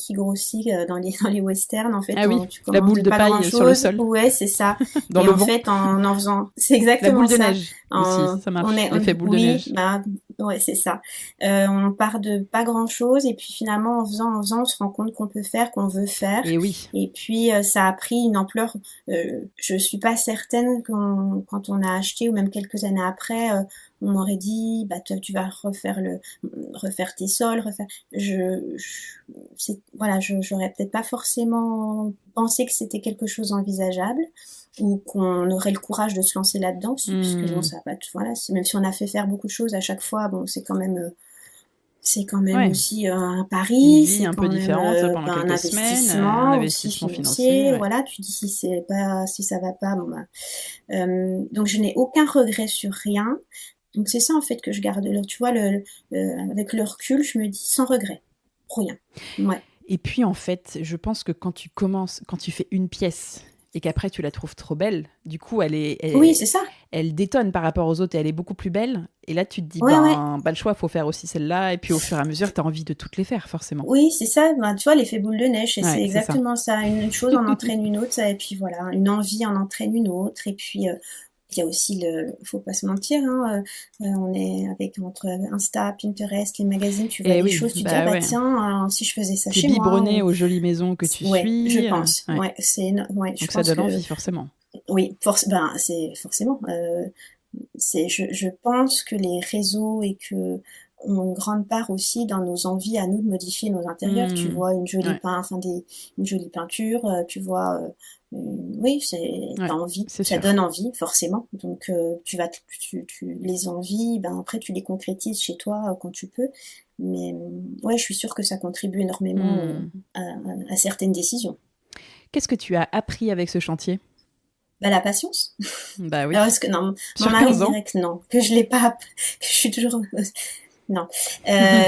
dans les westerns. En fait, Ah oui, tu la commences boule de de pas paille sur le grand-chose. sol, Ouais, c'est ça. dans Et le en vent. fait, en faisant, c'est La boule exactement de ça. neige aussi, ça marche. L'effet boule de Oui, neige. bah, ouais, c'est ça. On part de pas grand-chose et puis finalement, en faisant, on se rend compte qu'on peut faire, qu'on veut faire. Et oui. Et puis, ça a pris une ampleur. Je suis pas certaine quand on a acheté ou même quelques années après, on m'aurait dit, bah, tu vas refaire tes sols, voilà, j'aurais peut-être pas forcément pensé que c'était quelque chose d'envisageable ou qu'on aurait le courage de se lancer là-dedans, puisque bon, ça va pas, voilà, même si on a fait faire beaucoup de choses à chaque fois, bon, c'est quand même, C'est quand même Ouais. aussi un Une pari, vie c'est un quand peu même différente pendant un quelques semaines, un investissement aussi investissement financier, financier. ouais. Voilà, tu dis si ça va pas, bon bah. Donc je n'ai aucun regret sur rien. Donc c'est ça en fait que je garde. Tu vois, avec le recul, je me dis sans regret, rien. Ouais. Et puis en fait, je pense que quand tu fais une pièce et qu'après tu la trouves trop belle, du coup Oui, c'est ça. elle détonne par rapport aux autres et elle est beaucoup plus belle. Et là tu te dis, Ouais, ouais. pas le choix, faut faire aussi celle-là. Et puis au fur et à mesure, tu as envie de toutes les faire, forcément. Oui, c'est ça. Ben, tu vois, l'effet boule de neige, Ouais, c'est c'est ça. exactement ça. Une chose en entraîne une autre, et puis voilà, une envie en entraîne une autre. Et puis il y a aussi faut pas se mentir, hein, on est entre Insta, Pinterest, les magazines, tu vois Et des oui, choses, tu te dis ah bah bah ouais. tiens, si je faisais ça T'es chez moi, biberonné aux jolies maisons que tu ouais, je suis. pense, Ouais. ouais, ouais, je Donc ça pense donne que envie, forcément. oui, c'est forcément. Je pense que les réseaux et que ont une grande part aussi dans nos envies à nous de modifier nos intérieurs. Tu vois Ouais, une jolie peinture, tu vois, oui, ouais, t'as envie, c'est ça sûr. donne envie forcément. Donc les envies, ben après tu les concrétises chez toi quand tu peux. Mais ouais, je suis sûre que ça contribue énormément à certaines décisions. Qu'est-ce que tu as appris avec ce chantier? Bah, la patience. Bah oui. Alors, est-ce que non, mon Sur mari 15 ans. dirait que non, que je l'ai pas, que je suis toujours non.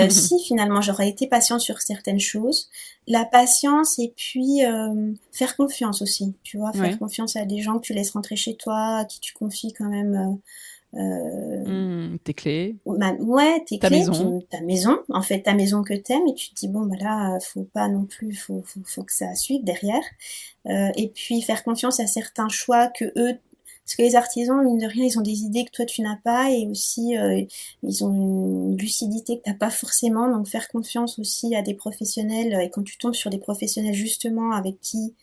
Si finalement j'aurais été patiente sur certaines choses, la patience et puis faire confiance aussi, tu vois, faire Ouais. confiance à des gens que tu laisses rentrer chez toi, à qui tu confies quand même Tes clés, ouais, tes ta clés, puis maison. ta maison, en fait, ta maison que t'aimes, et tu te dis, bon, bah là, faut pas non plus, faut que ça suive derrière. Et puis faire confiance à certains choix que eux, parce que les artisans, mine de rien, ils ont des idées que toi tu n'as pas, et aussi ils ont une lucidité que t'as pas forcément, donc faire confiance aussi à des professionnels, et quand tu tombes sur des professionnels justement avec qui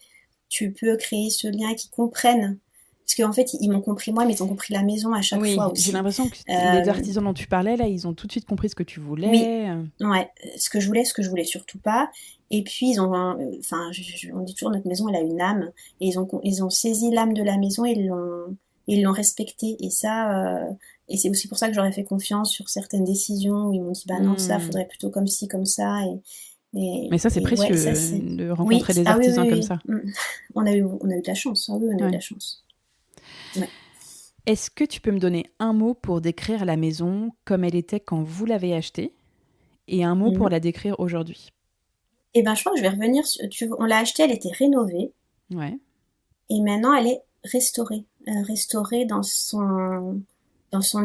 tu peux créer ce lien et qui comprennent, parce qu'en fait ils m'ont compris moi, mais ils ont compris la maison à chaque Oui, fois j'ai aussi. l'impression que les artisans dont tu parlais, là, ils ont tout de suite compris ce que tu Oui, voulais. ouais, ce que je voulais surtout pas. Et puis ils ont, enfin, on dit toujours notre maison elle a une âme, et ils ont saisi l'âme de la maison et ils l'ont respectée. Et ça, et c'est aussi pour ça que j'aurais fait confiance sur certaines décisions où ils m'ont dit bah non ça Hmm. faudrait plutôt comme ci comme ça Mais ça, c'est et ouais ça précieux c'est de oui rencontrer des ah oui artisans comme oui ça. oui. On a eu de la chance, ah oui on a eu de Ouais. la chance. Ouais. Est-ce que tu peux me donner un mot pour décrire la maison comme elle était quand vous l'avez achetée et un mot pour Mhm. la décrire aujourd'hui? Et ben je crois que je vais revenir on l'a achetée, elle était rénovée. Ouais. Et maintenant, elle est restaurée dans son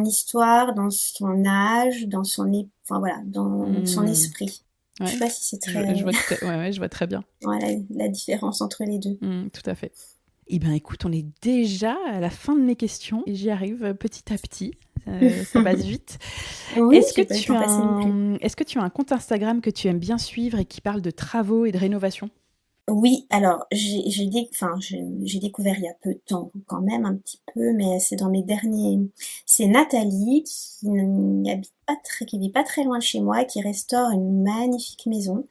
histoire, dans son âge, enfin voilà, dans son Hmm. esprit. Je sais Ouais. pas si c'est très, Je vois ouais, je vois très bien. voilà, la différence entre les deux. Tout à fait. Eh bien, écoute, on est déjà à la fin de mes questions et j'y arrive petit à petit. Ça passe vite. Oui, j'ai pas eu le temps passer non plus. Est-ce que tu as un compte Instagram que tu aimes bien suivre et qui parle de travaux et de rénovation? Oui, alors j'ai découvert il y a peu de temps quand même un petit peu, mais c'est dans mes derniers. C'est Nathalie qui vit pas très loin de chez moi, qui restaure une magnifique maison.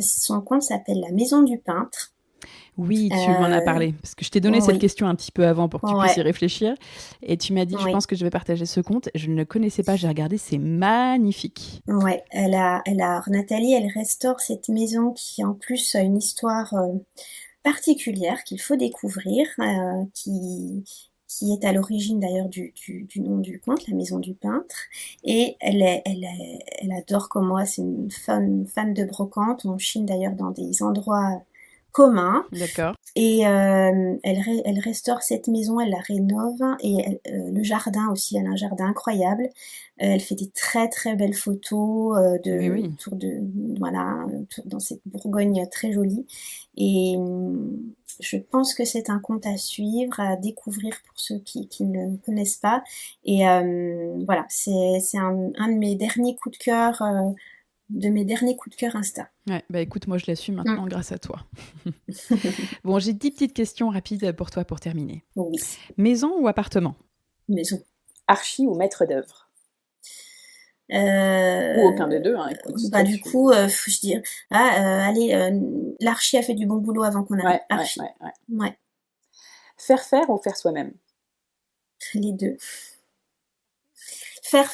Son compte s'appelle La Maison du Peintre. Oui, tu m'en as Euh, parlé, parce que je t'ai donné cette oui, question un petit peu avant pour que tu puisses y ouais, réfléchir. Et tu m'as dit, je oui, pense que je vais partager ce compte. Je ne le connaissais pas, j'ai regardé, c'est magnifique. ouais. Nathalie, elle restaure cette maison qui en plus a une histoire particulière qu'il faut découvrir, qui est à l'origine d'ailleurs du nom du conte, la maison du peintre. Et elle adore comme moi, c'est une fan de brocante. On chine d'ailleurs dans des endroits communs. D'accord. Et elle restaure cette maison, elle la rénove et le jardin aussi, elle a un jardin incroyable. Elle fait des très très belles photos Oui, oui. dans cette Bourgogne très jolie. Et je pense que c'est un conte à suivre, à découvrir pour ceux qui ne le connaissent pas. Et voilà, c'est un de mes derniers coups de cœur Insta. Ouais, bah écoute, moi je la suis Mm. maintenant grâce à toi. Bon, j'ai 10 petites questions rapides pour toi pour terminer. Oui, Maison ou appartement? maison. Archi ou maître d'œuvre? Ou Euh, aucun des deux, hein, écoute. Bah Toi, du coup, faut je dire, allez, l'archi a fait du bon boulot avant qu'on arrive. Ouais, ouais, Archi, ouais, ouais. ouais, Faire ou faire soi-même? les deux.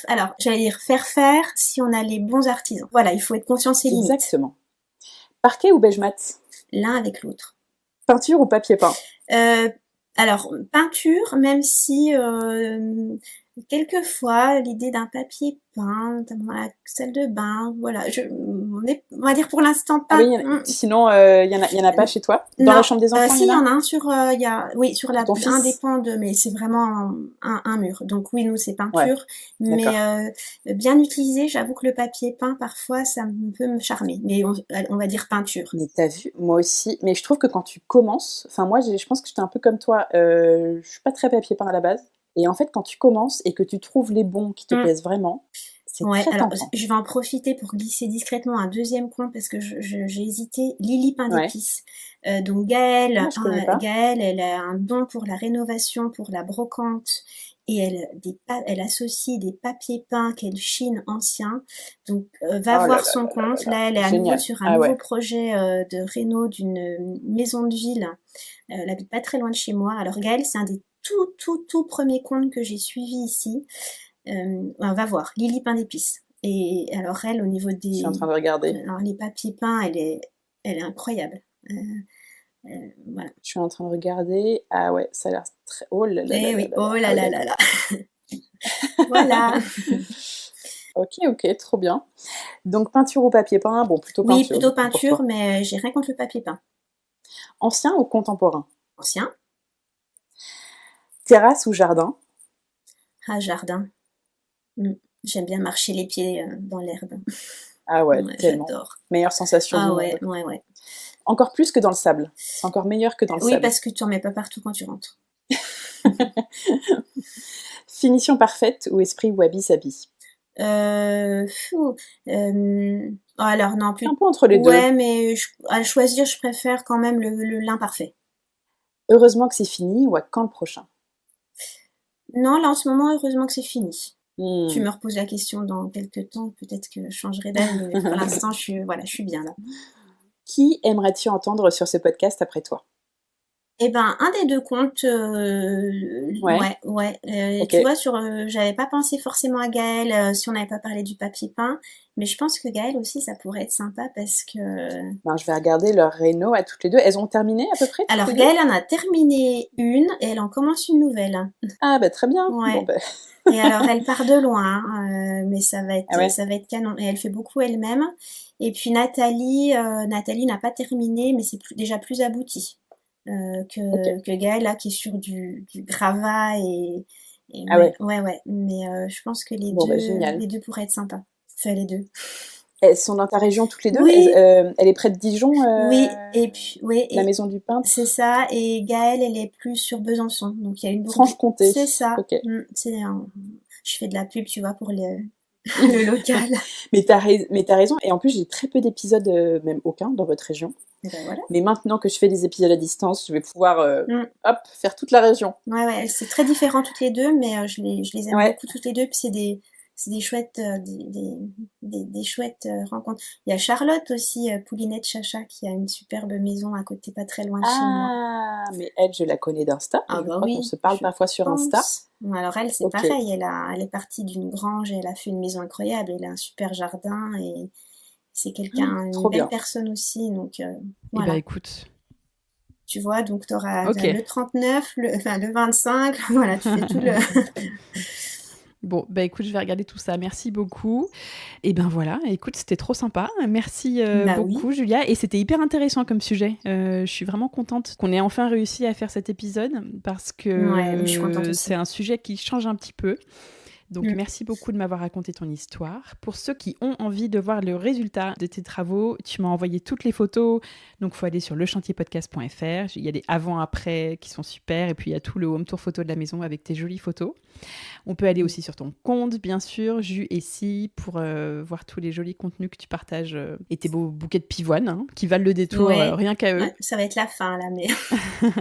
Alors, j'allais dire faire faire si on a les bons artisans. Voilà, il faut être conscient de ses limites. Exactement. Parquet ou beige mat? L'un avec l'autre. Peinture ou papier peint? Alors, peinture, même si quelquefois l'idée d'un papier peint, notamment à la salle de bain, voilà, on va dire pour l'instant pas. Ah oui, sinon il y en a pas chez toi? Dans Non, la chambre des enfants, si, il y en a un sur, sur Ton fils? un des pans mais c'est vraiment un mur. Donc oui, nous c'est peinture, Ouais, mais bien utilisé, j'avoue que le papier peint parfois ça peut me charmer, mais on va dire peinture. Mais t'as vu, moi aussi. Mais je trouve que quand tu commences, enfin moi je pense que j'étais un peu comme toi, je suis pas très papier peint à la base. Et en fait, quand tu commences et que tu trouves les bons qui te plaisent vraiment, c'est très alors tentant. je vais en profiter pour glisser discrètement un deuxième compte parce que j'ai hésité. Lily Pain d'épices. Donc Gaëlle, elle a un don pour la rénovation, pour la brocante, et elle associe des papiers peints qu'elle chine anciens. Donc va voir son compte. Là, elle est à nouveau sur un nouveau projet de réno d'une maison de ville. Elle habite pas très loin de chez moi. Alors Gaëlle, c'est un des tout premiers comptes que j'ai suivi ici. On va voir, Lily Pain d'épices. Et alors elle, au niveau des... Je suis en train de regarder. Alors les papiers peints, elle est incroyable. Voilà. Je suis en train de regarder. Ah ouais, ça a l'air très... Oh là là. Eh oui, oh là là là là. Voilà. Ok, trop bien. Donc peinture ou papier peint? Bon, plutôt peinture. Oui, plutôt peinture, mais j'ai rien contre le papier peint. Ancien ou contemporain? Ancien. Terrasse ou jardin? Ah, jardin. J'aime bien marcher les pieds dans l'herbe. Ah ouais, tellement. J'adore. Meilleure sensation du monde. Ouais. Encore plus que dans le sable. C'est encore meilleur que dans le sable. Oui, parce que tu en mets pas partout quand tu rentres. Finition parfaite ou esprit wabi-sabi? Alors non, plus. Un peu entre les deux. Ouais, mais à choisir, je préfère quand même l'imparfait. Heureusement que c'est fini ou à quand le prochain? Non, là en ce moment, heureusement que c'est fini. Tu me reposes la question dans quelques temps, peut-être que je changerai d'avis, mais pour l'instant, je suis bien là. Qui aimerais-tu entendre sur ce podcast après toi? Eh ben, un des deux comptes, ouais. Okay. Tu vois, j'avais pas pensé forcément à Gaëlle si on n'avait pas parlé du papier peint, mais je pense que Gaëlle aussi, ça pourrait être sympa parce que... Ben, je vais regarder leur réno à toutes les deux. Elles ont terminé à peu près? Alors, Gaëlle en a terminé une et elle en commence une nouvelle. Ah, bah très bien. Ouais. Bon, bah... Et alors, elle part de loin, mais ça va être canon. Et elle fait beaucoup elle-même. Et puis Nathalie n'a pas terminé, mais c'est déjà plus abouti. Que Gaëlle là qui est sur du gravat et ouais. Mais je pense que les deux pourraient être sympas. Enfin les deux. Elles sont dans ta région toutes les deux? Oui. Elle est près de Dijon? Oui, et puis la maison du peintre. C'est ça. Et Gaëlle, elle est plus sur Besançon, donc il y a une Franche-Comté. C'est ça. Okay. Je fais de la pub, tu vois, pour le local. Mais t'as raison. Et en plus, j'ai très peu d'épisodes, même aucun, dans votre région. Ben voilà. Mais maintenant que je fais des épisodes à distance, je vais pouvoir faire toute la région. Ouais, c'est très différent toutes les deux, mais je les aime beaucoup toutes les deux. Puis c'est des chouettes des chouettes rencontres. Il y a Charlotte aussi, Poulinette Chacha, qui a une superbe maison à côté, pas très loin de chez moi. Ah, mais elle, je la connais d'Insta. Ah je crois qu'on se parle parfois sur Insta. Alors elle, c'est pareil. Elle est partie d'une grange et elle a fait une maison incroyable. Elle a un super jardin et c'est une belle personne aussi. Donc voilà. Eh ben, écoute. Tu vois, donc t'auras le 39, le 25. Voilà, tu fais tout le... Bon, bah écoute, je vais regarder tout ça. Merci beaucoup. Et ben voilà, écoute, c'était trop sympa. Merci beaucoup, Julia. Et c'était hyper intéressant comme sujet. Je suis vraiment contente qu'on ait enfin réussi à faire cet épisode parce que c'est un sujet qui change un petit peu. Donc, merci beaucoup de m'avoir raconté ton histoire. Pour ceux qui ont envie de voir le résultat de tes travaux, tu m'as envoyé toutes les photos. Donc, il faut aller sur lechantierpodcast.fr. Il y a des avant-après qui sont super. Et puis, il y a tout le home tour photo de la maison avec tes jolies photos. On peut aller aussi sur ton compte, bien sûr, Ju et Si, pour voir tous les jolis contenus que tu partages et tes beaux bouquets de pivoine qui valent le détour rien qu'à eux. Ouais, ça va être la fin, là, mais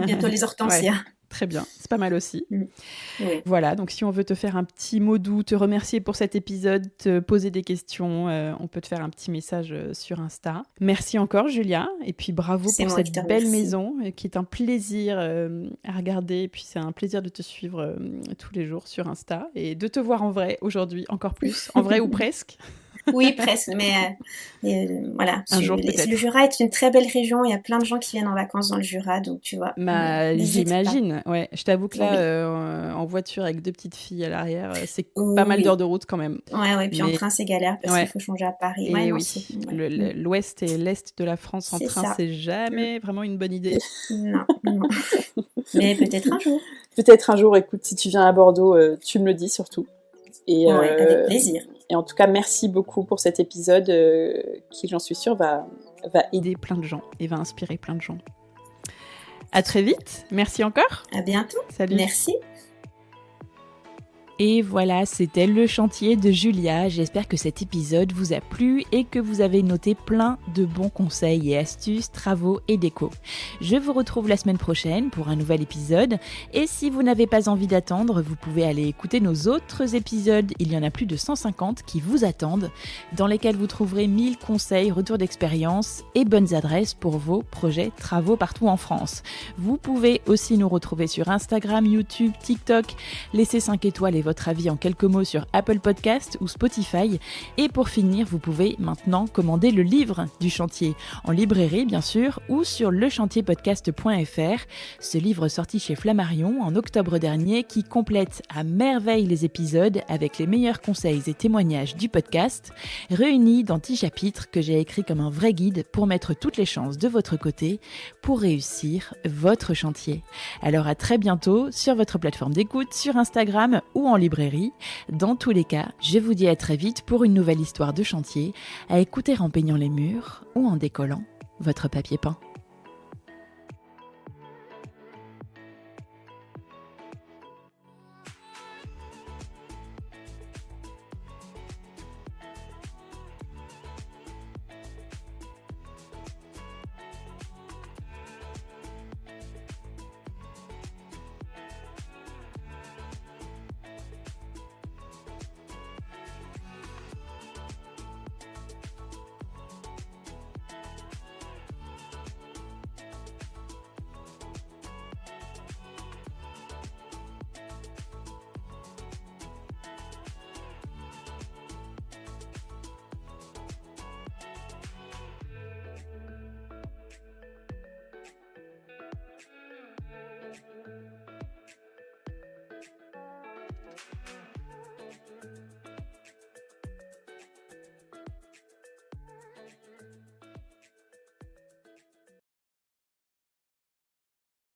bientôt les hortensias. Très bien, c'est pas mal aussi. Oui. Voilà, donc si on veut te faire un petit mot doux, te remercier pour cet épisode, te poser des questions, on peut te faire un petit message sur Insta. Merci encore Julia, et puis bravo pour cette belle maison qui est un plaisir à regarder, et puis c'est un plaisir de te suivre tous les jours sur Insta et de te voir en vrai aujourd'hui encore plus, en vrai ou presque. Oui, presque, mais voilà. Un jour, peut-être. Le Jura est une très belle région, il y a plein de gens qui viennent en vacances dans le Jura, donc tu vois. J'imagine, ouais. Je t'avoue que là, en voiture avec 2 petites filles à l'arrière, c'est pas mal d'heures de route quand même. Ouais, puis en train c'est galère parce qu'il faut changer à Paris. Et l'ouest et l'est de la France en train, c'est jamais vraiment une bonne idée. Non. Mais peut-être un jour. Peut-être un jour, écoute, si tu viens à Bordeaux, tu me le dis surtout. Et, avec plaisir. Et en tout cas, merci beaucoup pour cet épisode qui, j'en suis sûre, va aider plein de gens et va inspirer plein de gens. À très vite. Merci encore. À bientôt. Salut. Merci. Et voilà, c'était le chantier de Julia. J'espère que cet épisode vous a plu et que vous avez noté plein de bons conseils et astuces, travaux et déco. Je vous retrouve la semaine prochaine pour un nouvel épisode. Et si vous n'avez pas envie d'attendre, vous pouvez aller écouter nos autres épisodes. Il y en a plus de 150 qui vous attendent, dans lesquels vous trouverez 1000 conseils, retours d'expérience et bonnes adresses pour vos projets, travaux partout en France. Vous pouvez aussi nous retrouver sur Instagram, YouTube, TikTok. Laissez 5 étoiles et votre avis en quelques mots sur Apple Podcast ou Spotify. Et pour finir, vous pouvez maintenant commander le livre du chantier, en librairie bien sûr, ou sur lechantierpodcast.fr. Ce livre sorti chez Flammarion en octobre dernier qui complète à merveille les épisodes avec les meilleurs conseils et témoignages du podcast, réunis dans 10 chapitres que j'ai écrits comme un vrai guide pour mettre toutes les chances de votre côté pour réussir votre chantier. Alors à très bientôt sur votre plateforme d'écoute, sur Instagram ou en librairie. Dans tous les cas, je vous dis à très vite pour une nouvelle histoire de chantier, à écouter en peignant les murs ou en décollant votre papier peint.